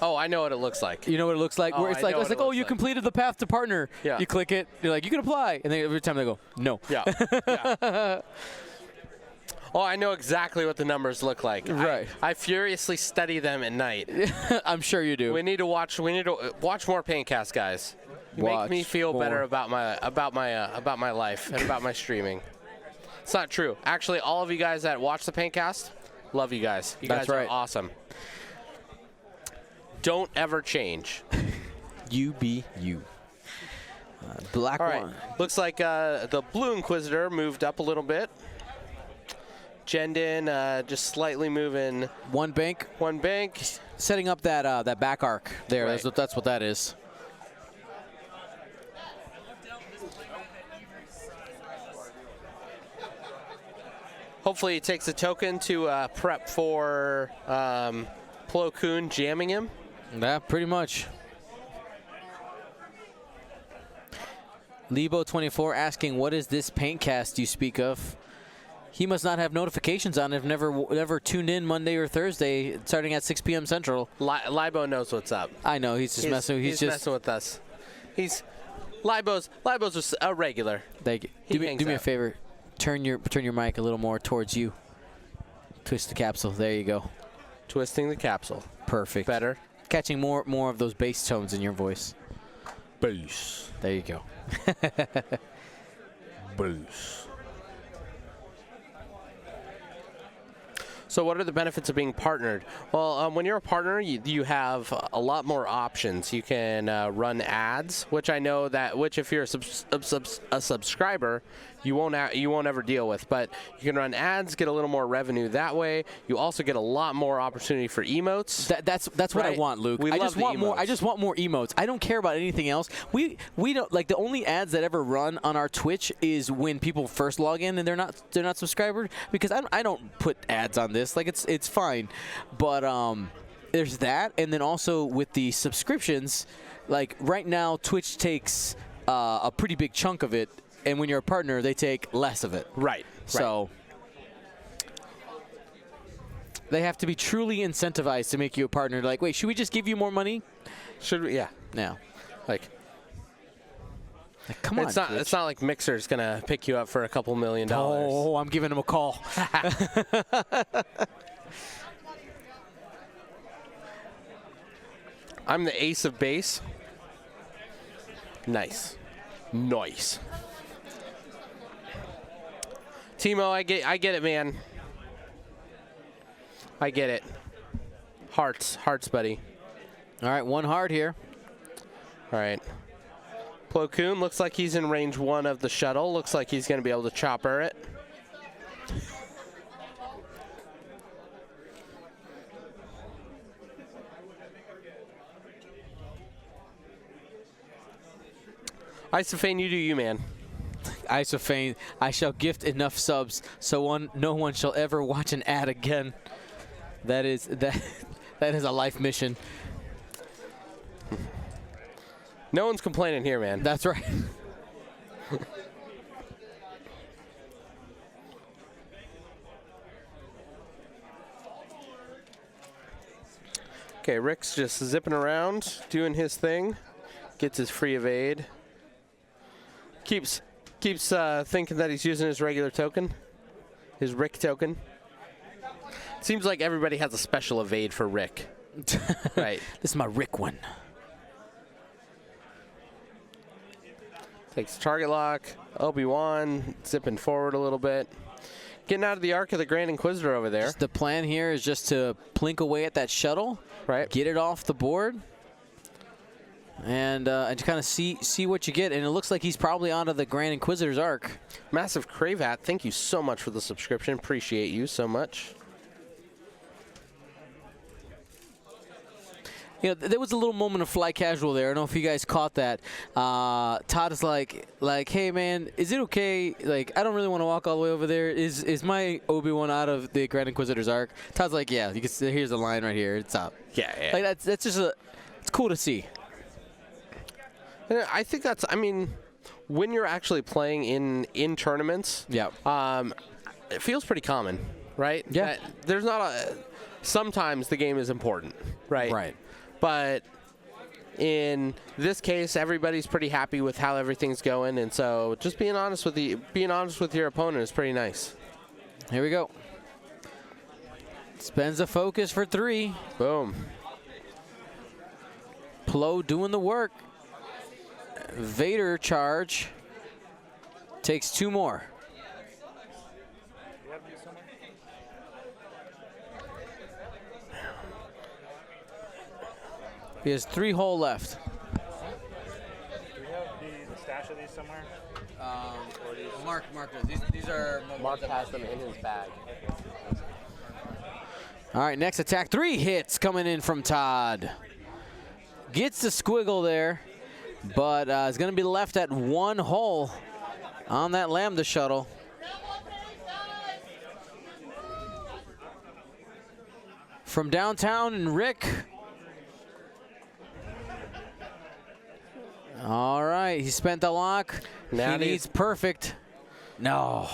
Oh, I know what it looks like. You know what it looks like? Oh, Where it's like, oh, you completed the path to partner. Yeah. You click it. You're like, you can apply. And then every time they go, no. Yeah. Yeah. Oh, I know exactly what the numbers look like. Right. I furiously study them at night. I'm sure you do. We need to watch more Paintcast, guys. You make me feel better about my life and about my streaming. It's not true. Actually, all of you guys that watch the Paintcast, love you guys. You guys are awesome. Don't ever change. You be you. Black all right. one. Looks like the Blue Inquisitor moved up a little bit. Jendin just slightly moving. One bank. Setting up that back arc there. Right. That's what that is. Hopefully he takes a token to prep for Plo Koon jamming him. Yeah, pretty much. Lebo24 asking, what is this Paintcast you speak of? He must not have notifications on. I've never tuned in Monday or Thursday starting at 6 p.m. Central. Libo knows what's up. I know. He's just messing. He's just messing with us. Libo's a regular. Thank you. Do me a favor. Turn your mic a little more towards you. Twist the capsule. There you go. Twisting the capsule. Perfect. Better. Catching more of those bass tones in your voice. Bass. There you go. Bass. So what are the benefits of being partnered? Well, when you're a partner, you have a lot more options. You can run ads, which I know that if you're a subscriber, you won't ever deal with. But you can run ads, get a little more revenue that way. You also get a lot more opportunity for emotes. That's what I want, Luke. I just want more. I just want more emotes. I don't care about anything else. We don't like the only ads that ever run on our Twitch is when people first log in and they're not subscribers, because I don't put ads on this. Like it's fine, but there's that, and then also with the subscriptions, like right now Twitch takes a pretty big chunk of it, and when you're a partner, they take less of it. Right. So they have to be truly incentivized to make you a partner. Like, wait, should we just give you more money? Should we? Yeah. No. Like come on. It's not like Mixer's gonna pick you up for a couple $1 million. Oh, I'm giving him a call. I'm the ace of base. Nice. Timo, I get it, man. I get it. Hearts, buddy. All right, 1 heart here. All right. Plo Koon looks like he's in range 1 of the shuttle. Looks like he's going to be able to chopper it. Isophane, you do you, man. Isophane, I shall gift enough subs so no one shall ever watch an ad again. That is a life mission. No one's complaining here, man. That's right. Okay, Rick's just zipping around, doing his thing. Gets his free evade. Keeps thinking that he's using his regular token, his Rick token. Seems like everybody has a special evade for Rick. Right. This is my Rick one. Takes target lock. Obi-Wan zipping forward a little bit. Getting out of the arc of the Grand Inquisitor over there. The plan here is just to plink away at that shuttle, right? Get it off the board, and kind of see what you get. And it looks like he's probably onto the Grand Inquisitor's arc. Massive Cravat, thank you so much for the subscription. Appreciate you so much. You know, there was a little moment of fly casual there. I don't know if you guys caught that. Todd is like, hey man, is it okay? Like, I don't really want to walk all the way over there. Is my Obi-Wan out of the Grand Inquisitor's arc? Todd's like, yeah. You can see, here's the line right here. It's up. Yeah. Like that's just it's cool to see. I think that's. I mean, when you're actually playing in tournaments, yeah, it feels pretty common, right? Yeah. There's not a. Sometimes the game is important, right? Right. But in this case, everybody's pretty happy with how everything's going, and so just being honest with your opponent is pretty nice. Here we go. Spends the focus for 3. Boom. Plo doing the work. Vader charge. Takes 2 more. He has 3 hole left. Do we have the stash of these somewhere? Mark those. These are... Mark has them in his bag. All right, next attack. 3 hits coming in from Todd. Gets the squiggle there, but is going to be left at 1 hole on that Lambda shuttle. From downtown, and Rick... All right, he spent the lock. Now he needs perfect. No.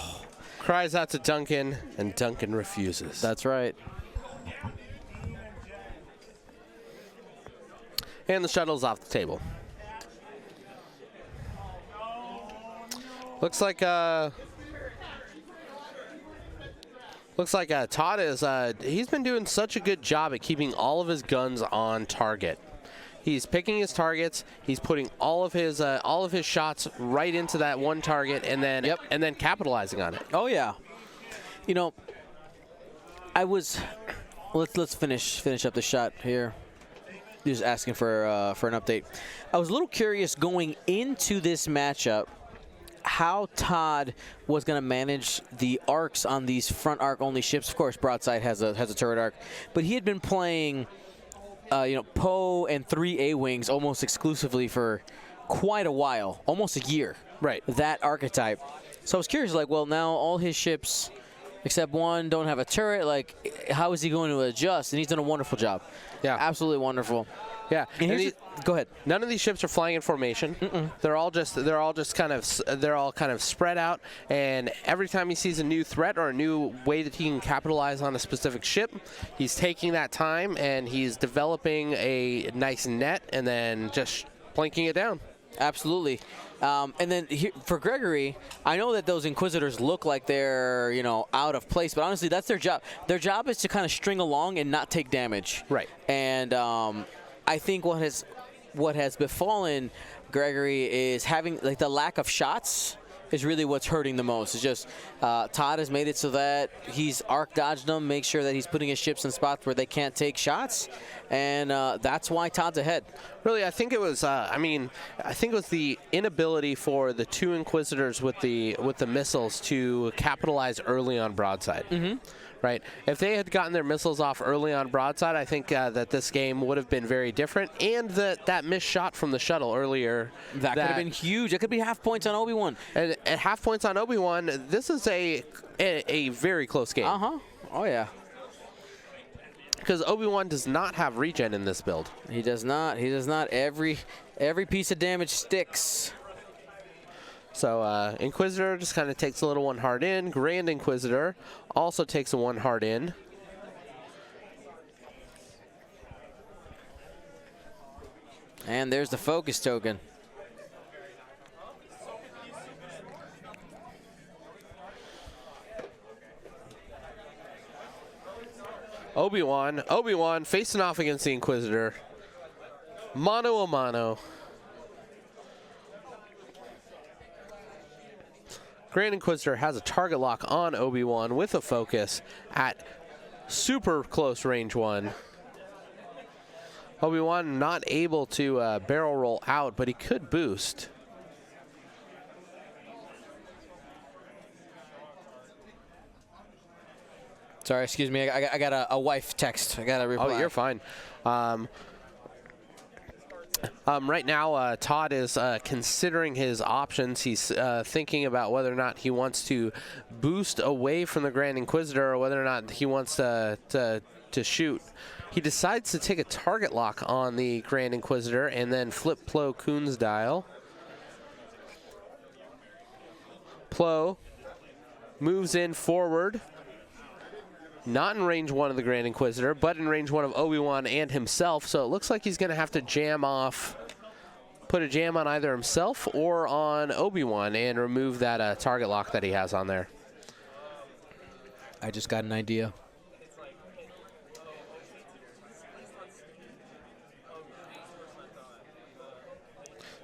Cries out to Duncan, and Duncan refuses. That's right. And the shuttle's off the table. Looks like Todd is he's been doing such a good job at keeping all of his guns on target. He's picking his targets. He's putting all of his shots right into that one target, and then capitalizing on it. Oh yeah. You know, let's finish up the shot here. Just asking for an update. I was a little curious going into this matchup how Todd was going to manage the arcs on these front arc only ships. Of course, broadside has a turret arc, but he had been playing, Poe and 3 A-wings almost exclusively for quite a while, almost a year. Right. That archetype. So I was curious, like, well, now all his ships, except one, don't have a turret. Like, how is he going to adjust? And he's done a wonderful job. Yeah. Absolutely wonderful. Yeah. And go ahead. None of these ships are flying in formation. They're all kind of spread out. And every time he sees a new threat or a new way that he can capitalize on a specific ship, he's taking that time and he's developing a nice net and then just plinking it down. Absolutely. And then here, for Gregory, I know that those Inquisitors look like they're, out of place, but honestly, that's their job. Their job is to kind of string along and not take damage. Right. And I think what has befallen Gregory is having, like, the lack of shots is really what's hurting the most. It's just Todd has made it so that he's arc dodged them, make sure that he's putting his ships in spots where they can't take shots, and that's why Todd's ahead. Really, I think it was. I think it was the inability for the 2 Inquisitors with the missiles to capitalize early on broadside. Right. If they had gotten their missiles off early on broadside, I think that this game would have been very different. And that missed shot from the shuttle earlier. That could have been huge. That could be half points on Obi-Wan. And at half points on Obi-Wan, this is a very close game. Oh, yeah. Because Obi-Wan does not have regen in this build. He does not. He does not. Every piece of damage sticks. So Inquisitor just kind of takes a little 1 hard in. Grand Inquisitor also takes a 1 hard in. And there's the focus token. Obi-Wan facing off against the Inquisitor. Mano a mano. Grand Inquisitor has a target lock on Obi-Wan with a focus at super close range 1. Obi-Wan not able to barrel roll out, but he could boost. Sorry, excuse me. I got a wife text. I got to reply. Oh, you're fine. Right now, Todd is considering his options. He's thinking about whether or not he wants to boost away from the Grand Inquisitor or whether or not he wants to shoot. He decides to take a target lock on the Grand Inquisitor and then flip Plo Koon's dial. Plo moves in forward. Not in range 1 of the Grand Inquisitor, but in range 1 of Obi-Wan and himself. So it looks like he's going to have to jam off, put a jam on either himself or on Obi-Wan and remove that target lock that he has on there. I just got an idea.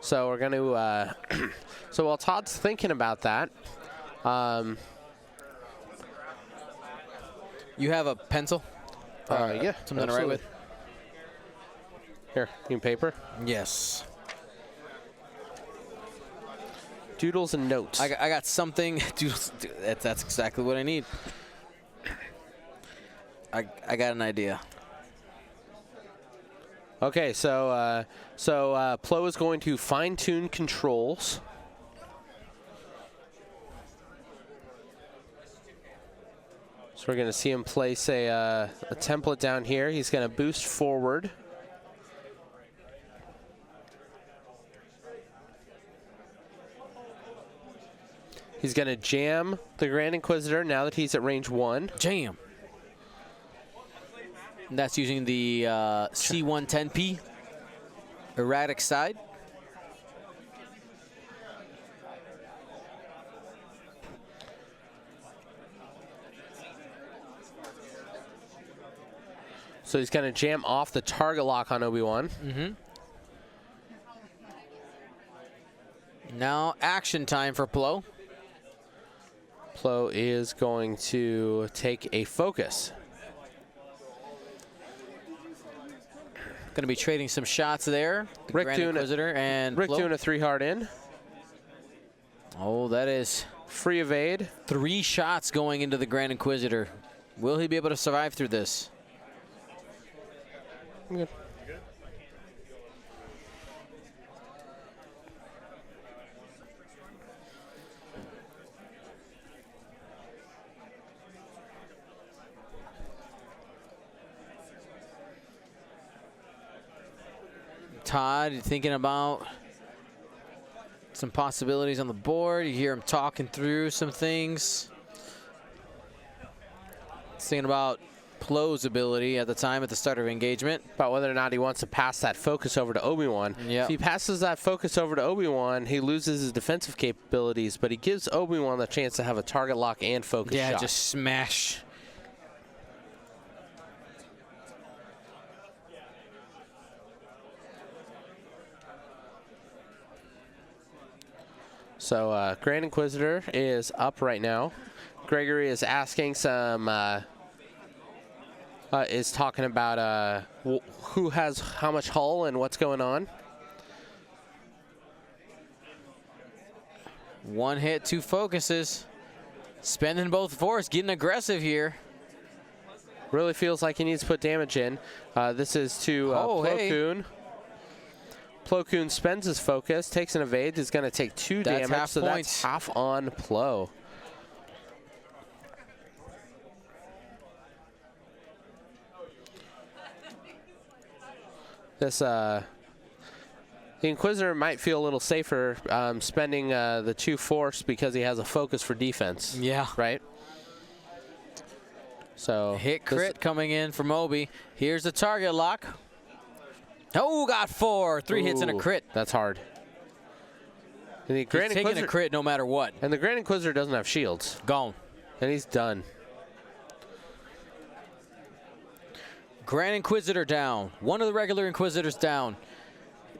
So we're going to, so while Todd's thinking about that, you have a pencil? Yeah. Something to write with? Here, you paper? Yes. Doodles and notes. I got something. Doodles, that's exactly what I need. I got an idea. Okay, so Plo is going to fine-tune controls. So we're going to see him place a template down here. He's going to boost forward. He's going to jam the Grand Inquisitor now that he's at range 1. Jam. And that's using the C110P erratic side. So he's going to jam off the target lock on Obi-Wan. Now action time for Plo. Plo is going to take a focus. Going to be trading some shots there. Rick Grand Inquisitor and Rick Plo. doing a 3 hard in. Oh, that is Free evade. 3 shots going into the Grand Inquisitor. Will he be able to survive through this? I'm good. Todd thinking about some possibilities on the board. You hear him talking through some things. Thinking about Plo's ability at the time at the start of engagement. About whether or not he wants to pass that focus over to Obi-Wan. Yep. If he passes that focus over to Obi-Wan, he loses his defensive capabilities, but he gives Obi-Wan the chance to have a target lock and focus shot. Yeah, just smash. So Grand Inquisitor is up right now. Gregory is asking some, is talking about who has how much hull and what's going on. 1 hit, 2 focuses. Spending both force, getting aggressive here. Really feels like he needs to put damage in. This is to Plo hey. Koon. Plo Koon spends his focus, takes an evade, is going to take 2 That's damage, half so points. that's half on Plo. This, the Inquisitor might feel a little safer spending the 2 force because he has a focus for defense. Yeah. Right? So Hit crit coming in from Obi. Here's the target lock. Oh, got 4. 3 hits and a Ooh, crit. That's hard. And the He's Grand taking Inquisitor, a crit no matter what. and the Grand Inquisitor doesn't have shields, Gone. and he's done. Grand Inquisitor down. One of the regular Inquisitors down.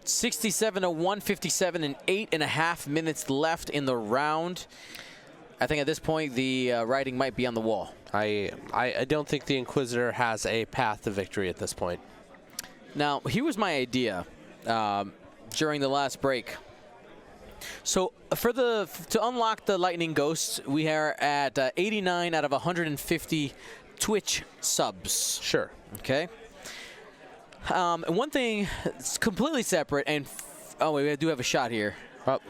67 to 157 and 8.5 minutes left in the round. I think at this point the writing might be on the wall. I don't think the Inquisitor has a path to victory at this point. Now, here was my idea during the last break. So to unlock the Lightning Ghosts, we are at 89 out of 150 Twitch subs. Sure. Okay. And one thing that's completely separate, and oh wait, we do have a shot here. Up,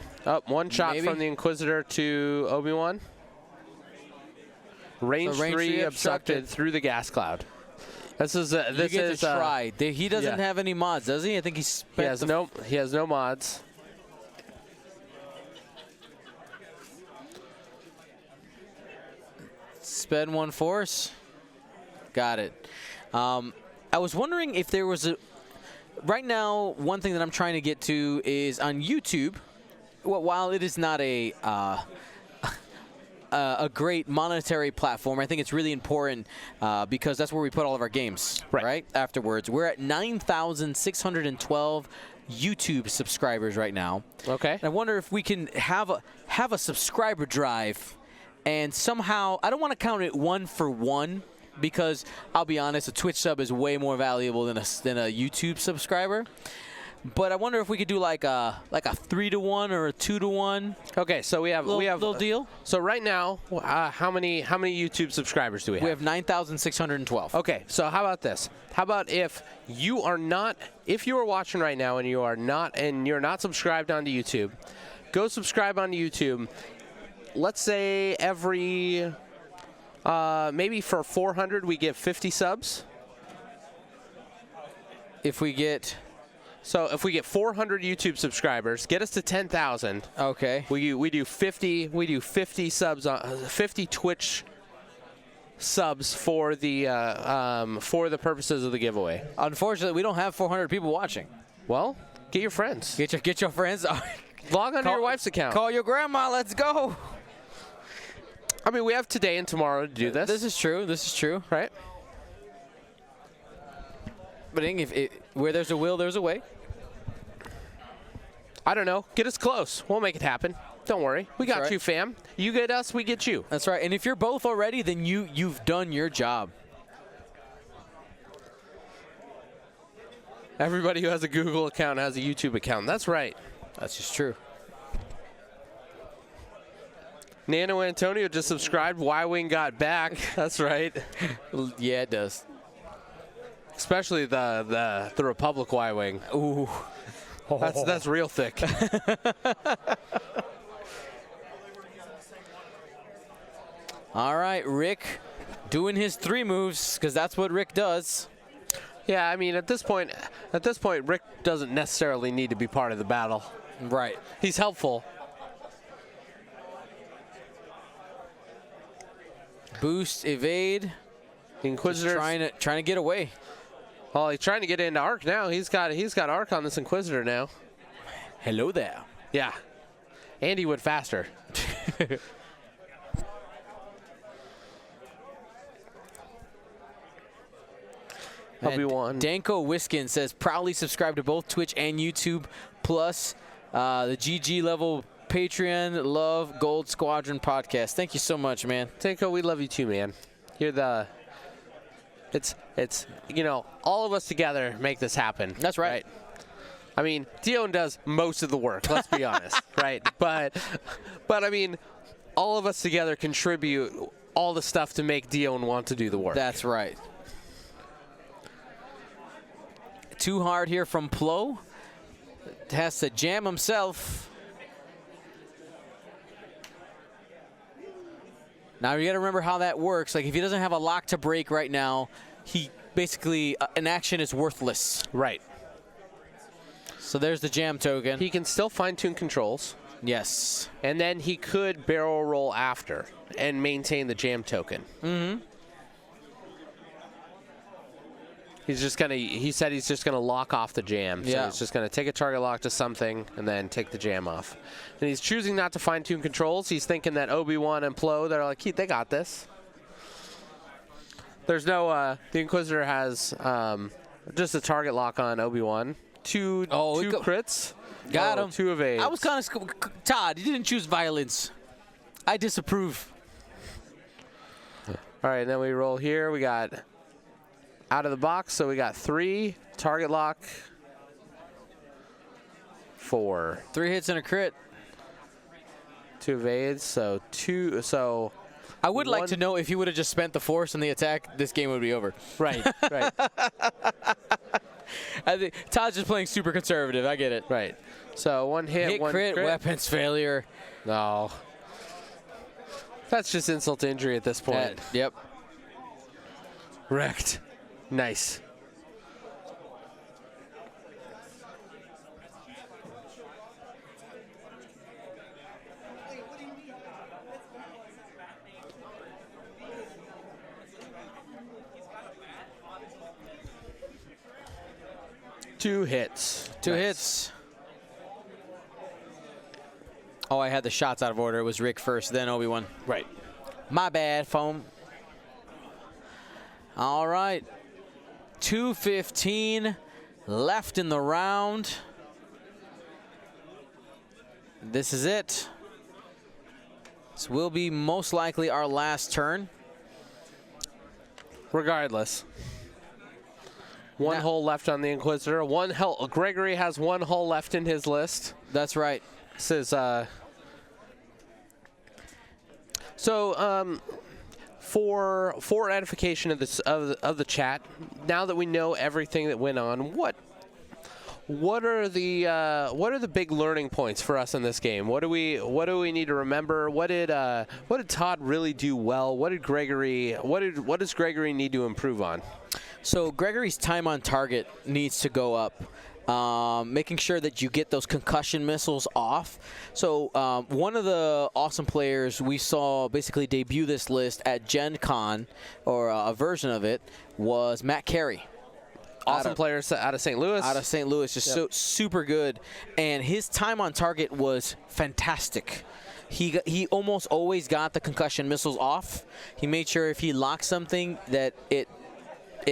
1 shot Maybe. from the Inquisitor to Obi-Wan. Range, So range 3 3 obstructed through the gas cloud. This is You get to try. He doesn't yeah. have any mods, does he? I think he's he has no mods. Spend 1 force. Got it. I was wondering if there was right now, one thing that I'm trying to get to is on YouTube. While it is not a great monetary platform, I think it's really important because that's where we put all of our games. Right. Afterwards, we're at 9,612 YouTube subscribers right now. Okay. And I wonder if we can have a subscriber drive, and somehow I don't want to count it 1 for 1. Because I'll be honest, a Twitch sub is way more valuable than a YouTube subscriber. But I wonder if we could do like a 3 to 1 or a 2 to 1. Okay, so we have little deal. So right now, how many YouTube subscribers do we have? We have 9,612. Okay, so how about this? How about if you are watching right now and you're not subscribed onto YouTube, go subscribe onto YouTube. Let's say every maybe for 400 we give 50 subs. If we get 400 YouTube subscribers, get us to 10,000. Okay. We do 50 subs on 50 Twitch subs for the purposes of the giveaway. Unfortunately, we don't have 400 people watching. Well, get your friends. Get your friends. Log on to your wife's account. Call your grandma. Let's go. I mean, we have today and tomorrow to do this. This is true. Right? But where there's a will, there's a way. I don't know. Get us close. We'll make it happen. Don't worry. We got you, fam. You get us, we get you. That's right. And if you're both already, then you've done your job. Everybody who has a Google account has a YouTube account. That's right. That's just true. Nano Antonio just subscribed. Y-Wing got back. That's right. Yeah, it does. Especially the Republic Y-Wing. Ooh. That's real thick. All right, Rick doing his 3 moves, because that's what Rick does. Yeah, I mean, at this point, Rick doesn't necessarily need to be part of the battle. Right. He's helpful. Boost, evade. The Inquisitor's trying to get away. Well, he's trying to get into arc now. He's got arc on this Inquisitor now. Hello there. Yeah. And he went faster. Obi-Wan. Danko Wiskin says, proudly subscribe to both Twitch and YouTube, plus the GG level Patreon Love Gold Squadron podcast. Thank you so much, man. Danko, we love you too, man. You're the... It's you know, all of us together make this happen. That's right. I mean, Dion does most of the work, let's be honest, right? But I mean, all of us together contribute all the stuff to make Dion want to do the work. That's right. Too hard here from Plo. Has to jam himself. Now you got to remember how that works. Like if he doesn't have a lock to break right now, he basically an action is worthless. Right. So there's the jam token. He can still fine-tune controls. Yes. And then he could barrel roll after and maintain the jam token. Mm-hmm. He said he's just gonna lock off the jam. So he's just gonna take a target lock to something and then take the jam off. And he's choosing not to fine-tune controls. He's thinking that Obi-Wan and Plo, they're like, they got this. There's no, the Inquisitor has just a target lock on Obi-Wan. Two crits. Got him. 2 evades. I was kind of, Todd, you didn't choose violence. I disapprove. All right, then we roll here. We got out of the box, so we got 3, target lock, 4. 3 hits and a crit. 2 evades, so 2, so... I would like to know if he would have just spent the force on the attack, this game would be over. Right, right. I think Todd's just playing super conservative. I get it. Right. So 1 hit, 1 crit, weapons failure. No. That's just insult to injury at this point. Yep. Wrecked. Nice. Two hits. Two hits. Oh, I had the shots out of order. It was Rick first, then Obi-Wan. Right. My bad, foam. All right. 2:15 left in the round. This is it. This will be most likely our last turn. Regardless. One hull left on the Inquisitor. One hull. Gregory has 1 hull left in his list. That's right. This is for edification of this of the chat. Now that we know everything that went on, what are the big learning points for us in this game? What do we need to remember? What did Todd really do well? What does Gregory need to improve on? So Gregory's time on target needs to go up. Making sure that you get those concussion missiles off. So one of the awesome players we saw basically debut this list at Gen Con, or a version of it, was Matt Carey. Awesome player out of St. Louis. Out of St. Louis, just so super good. And his time on target was fantastic. He almost always got the concussion missiles off. He made sure if he locked something that it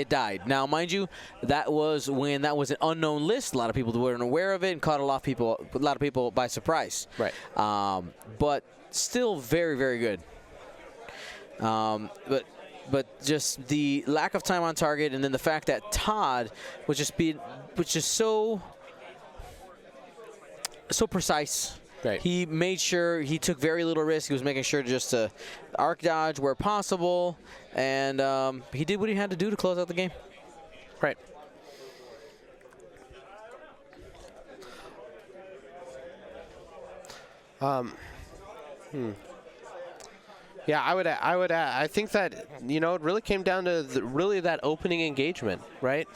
died. Now, mind you, that was when that was an unknown list. A lot of people weren't aware of it and caught a lot of people by surprise. Right. But still very, very good. But just the lack of time on target, and then the fact that Todd was just so precise. Right. He made sure he took very little risk. He was making sure just to arc dodge where possible, and he did what he had to do to close out the game. Right. Yeah, I think that, you know, it really came down to really that opening engagement, right?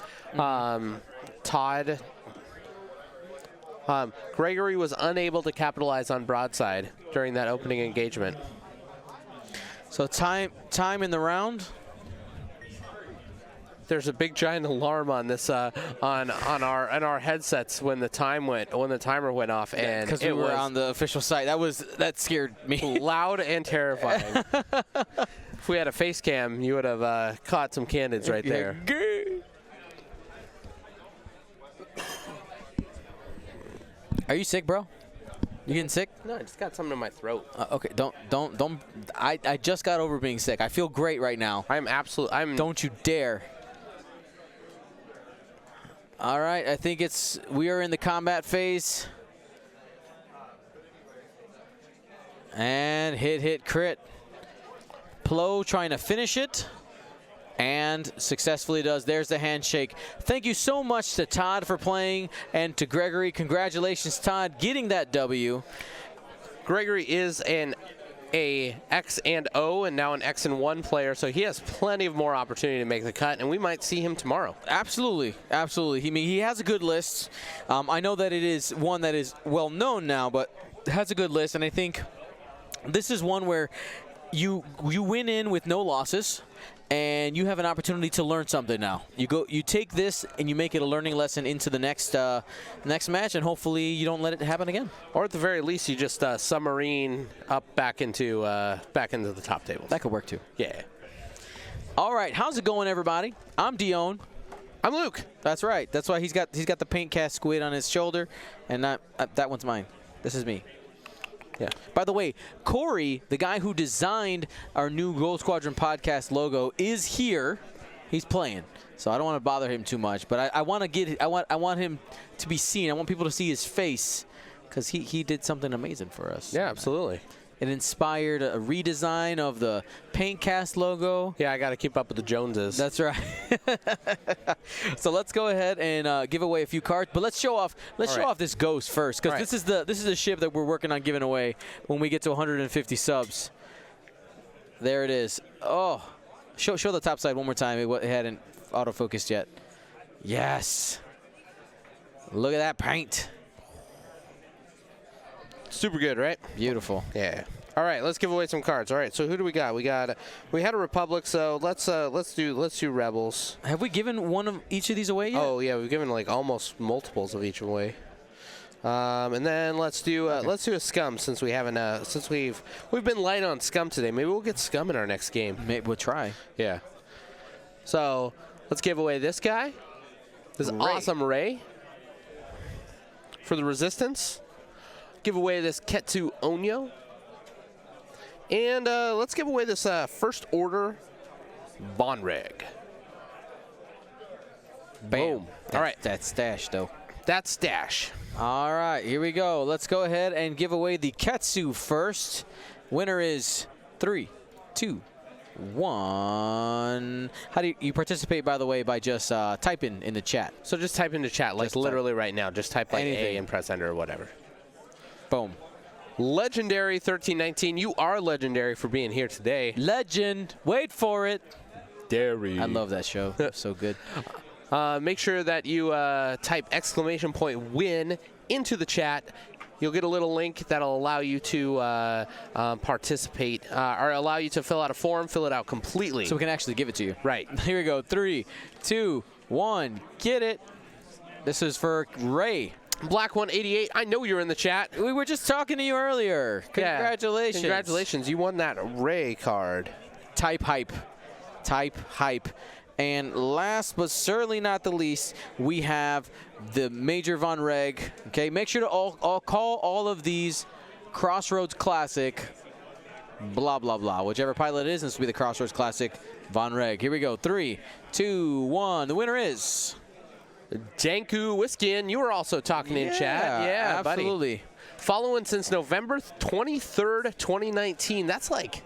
Todd, Gregory was unable to capitalize on broadside during that opening engagement. So time in the round. There's a big giant alarm on this on our headsets when the timer went off, and because we were on the official site. That scared me. Loud and terrifying. If we had a face cam, you would have caught some candids right there. Are you sick, bro? You getting sick? No, I just got something in my throat. Okay, don't. I just got over being sick. I feel great right now. Don't you dare. All right, I think we are in the combat phase. And hit, crit. Plo trying to finish it. And successfully does. There's the handshake. Thank you so much to Todd for playing, and to Gregory. Congratulations, Todd, getting that W. Gregory is a X and O and now an X and 1 player, so he has plenty of more opportunity to make the cut, and we might see him tomorrow. Absolutely, absolutely. He has a good list. I know that it is one that is well known now, but has a good list, and I think this is one where you win in with no losses, and you have an opportunity to learn something now. You take this and you make it a learning lesson into the next match, and hopefully you don't let it happen again. Or at the very least, you just submarine up back into the top table. That could work too. Yeah. All right, how's it going, everybody? I'm Dion. I'm Luke. That's right. That's why he's got the paint cast squid on his shoulder, and not that one's mine. This is me. Yeah. By the way, Corey, the guy who designed our new Gold Squadron podcast logo, is here. He's playing, so I don't want to bother him too much. But I want him to be seen. I want people to see his face, because he did something amazing for us. Yeah, absolutely. It inspired a redesign of the paint cast logo. Yeah, I got to keep up with the Joneses. That's right. So let's go ahead and give away a few cards, but let's show off this ghost first, because this is the ship that we're working on giving away when we get to 150 subs. There it is. Oh, show the top side one more time. It hadn't autofocused yet. Yes. Look at that paint. Super good, right? Beautiful. Yeah. All right, let's give away some cards. All right, so who do we got? We had a Republic, so let's do Rebels. Have we given one of each of these away yet? Oh yeah, we've given like almost multiples of each away. And then let's do a Scum, since we haven't we've been light on Scum today. Maybe we'll get Scum in our next game. Maybe we'll try. Yeah. So let's give away this guy. This awesome Ray for the Resistance. Give away this Ketsu Onyo. And let's give away this First Order Bonreg. Bam. Boom. All right. That's stash, though. That's stash. All right, here we go. Let's go ahead and give away the Ketsu first. Winner is 3, 2, 1. How do you participate, by the way, by just typing in the chat? So just type in the chat, like literally right now. Just type like A and press enter or whatever. Boom. Legendary 1319. You are legendary for being here today. Legend. Wait for it. Dairy. I love that show. So good. Make sure that you type !win into the chat. You'll get a little link that'll allow you to participate or allow you to fill out a form, fill it out completely. So we can actually give it to you. Right. Here we go. 3, 2, 1. Get it. This is for Ray. Black 188, I know you're in the chat. We were just talking to you earlier. Congratulations. Yeah. Congratulations. You won that Ray card. Type hype. Type hype. And last but certainly not the least, we have the Major Von Reg. Okay, make sure to all call all of these Crossroads Classic, blah, blah, blah. Whichever pilot it is, this will be the Crossroads Classic Von Reg. Here we go. 3, 2, 1. The winner is Janku Whiskin. You were also talking in chat. Yeah, absolutely. Buddy. following since November 23rd, 2019. That's like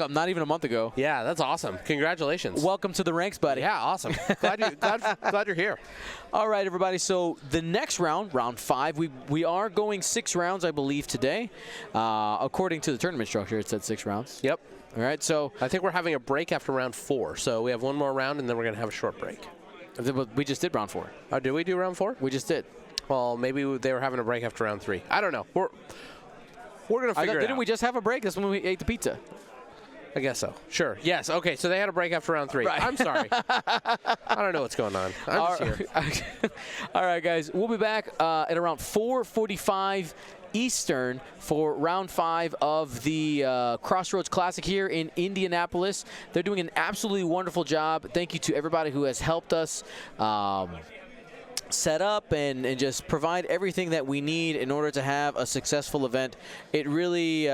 not even a month ago. yeah, that's awesome. Congratulations. Welcome to the ranks, buddy. Yeah, awesome. glad you're here. All right, everybody. So the next round, round 5, we are going 6 rounds, I believe, today. According to the tournament structure, it said 6 rounds. Yep. All right. So I think we're having a break after round 4, so we have one more round, and then we're going to have a short break. we just did round 4. Oh, did we do round 4? We just did. Well, maybe they were having a break after round 3. I don't know. We're going to figure it out. Didn't we just have a break? That's when we ate the pizza. I guess so. Sure. Yes. Okay. So they had a break after round 3. Right. I'm sorry. I don't know what's going on. I'm just here. All right, guys. We'll be back at around 4:45 Eastern for round 5 of the Crossroads Classic here in Indianapolis. They're doing an absolutely wonderful job. Thank you to everybody who has helped us set up and just provide everything that we need in order to have a successful event. It really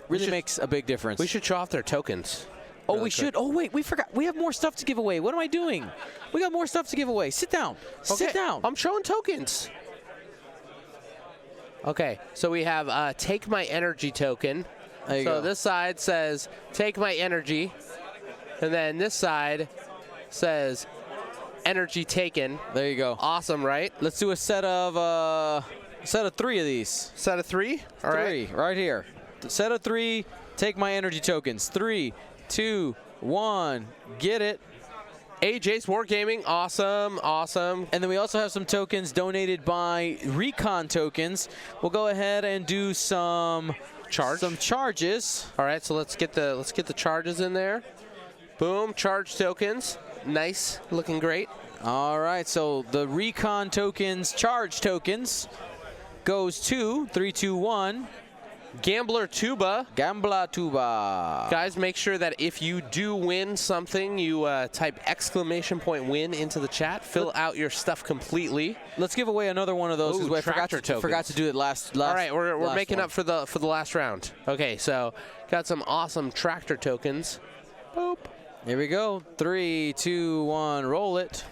makes a big difference. We should show off their tokens. Oh, we should. Oh, wait, we forgot. We have more stuff to give away. What am I doing? We got more stuff to give away. Sit down. Okay. Sit down. I'm showing tokens. Okay, so we have Take My Energy token. There you go. This side says Take My Energy, and then this side says Energy Taken. There you go. Awesome, right? Let's do a set of 3 of these. Set of 3? All right. 3, right here. Set of 3, Take My Energy tokens. 3, 2, 1, get it. AJ's Wargaming, awesome, awesome. And then we also have some tokens donated by Recon Tokens. We'll go ahead and do some charges. All right, so let's get the charges in there. Boom, charge tokens. Nice, looking great. All right, so the Recon Tokens, charge tokens, goes to 3, 2, 1. Gambler Tuba. Gambler Tuba. Guys, make sure that if you do win something, you type !win into the chat. Fill out your stuff completely. Let's give away another one of those. Ooh, I forgot to do it last. All right, we're making one. up for the last round. Okay, so got some awesome tractor tokens. Boop. Here we go. 3, 2, 1, roll it.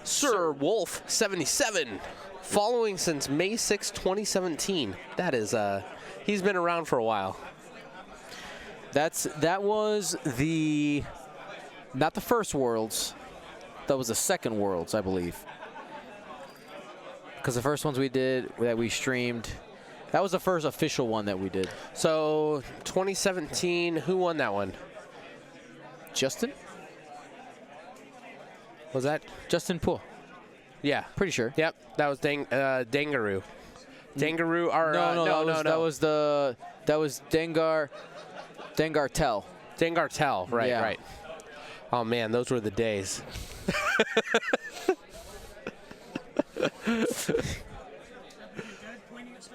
Sir Wolf 77. Following since May 6, 2017. That is, he's been around for a while. That was not the first Worlds. That was the second Worlds, I believe. Because the first ones that we streamed, that was the first official one that we did. So 2017, who won that one? Justin? Was that Justin Poole? Yeah, pretty sure. Yep, that was Dangaroo. Dangaroo. No, that was Dengar Tell. Dengar Tell. Right, yeah. right. Oh man, those were the days.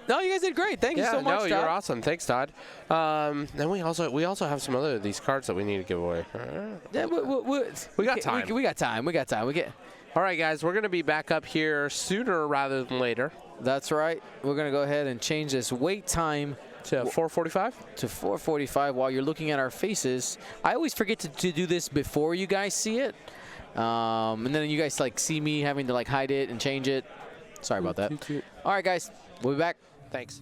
No, you guys did great. Thank you so much, Todd. You're awesome. Thanks, Todd. Then we also have some other of these cards that we need to give away. Yeah, we got time. We got time. All right, guys, we're going to be back up here sooner rather than later. That's right. We're going to go ahead and change this wait time to 4:45. To 4:45 while you're looking at our faces. I always forget to do this before you guys see it. And then you guys see me having to hide it and change it. Sorry about that. All right, guys. We'll be back. Thanks.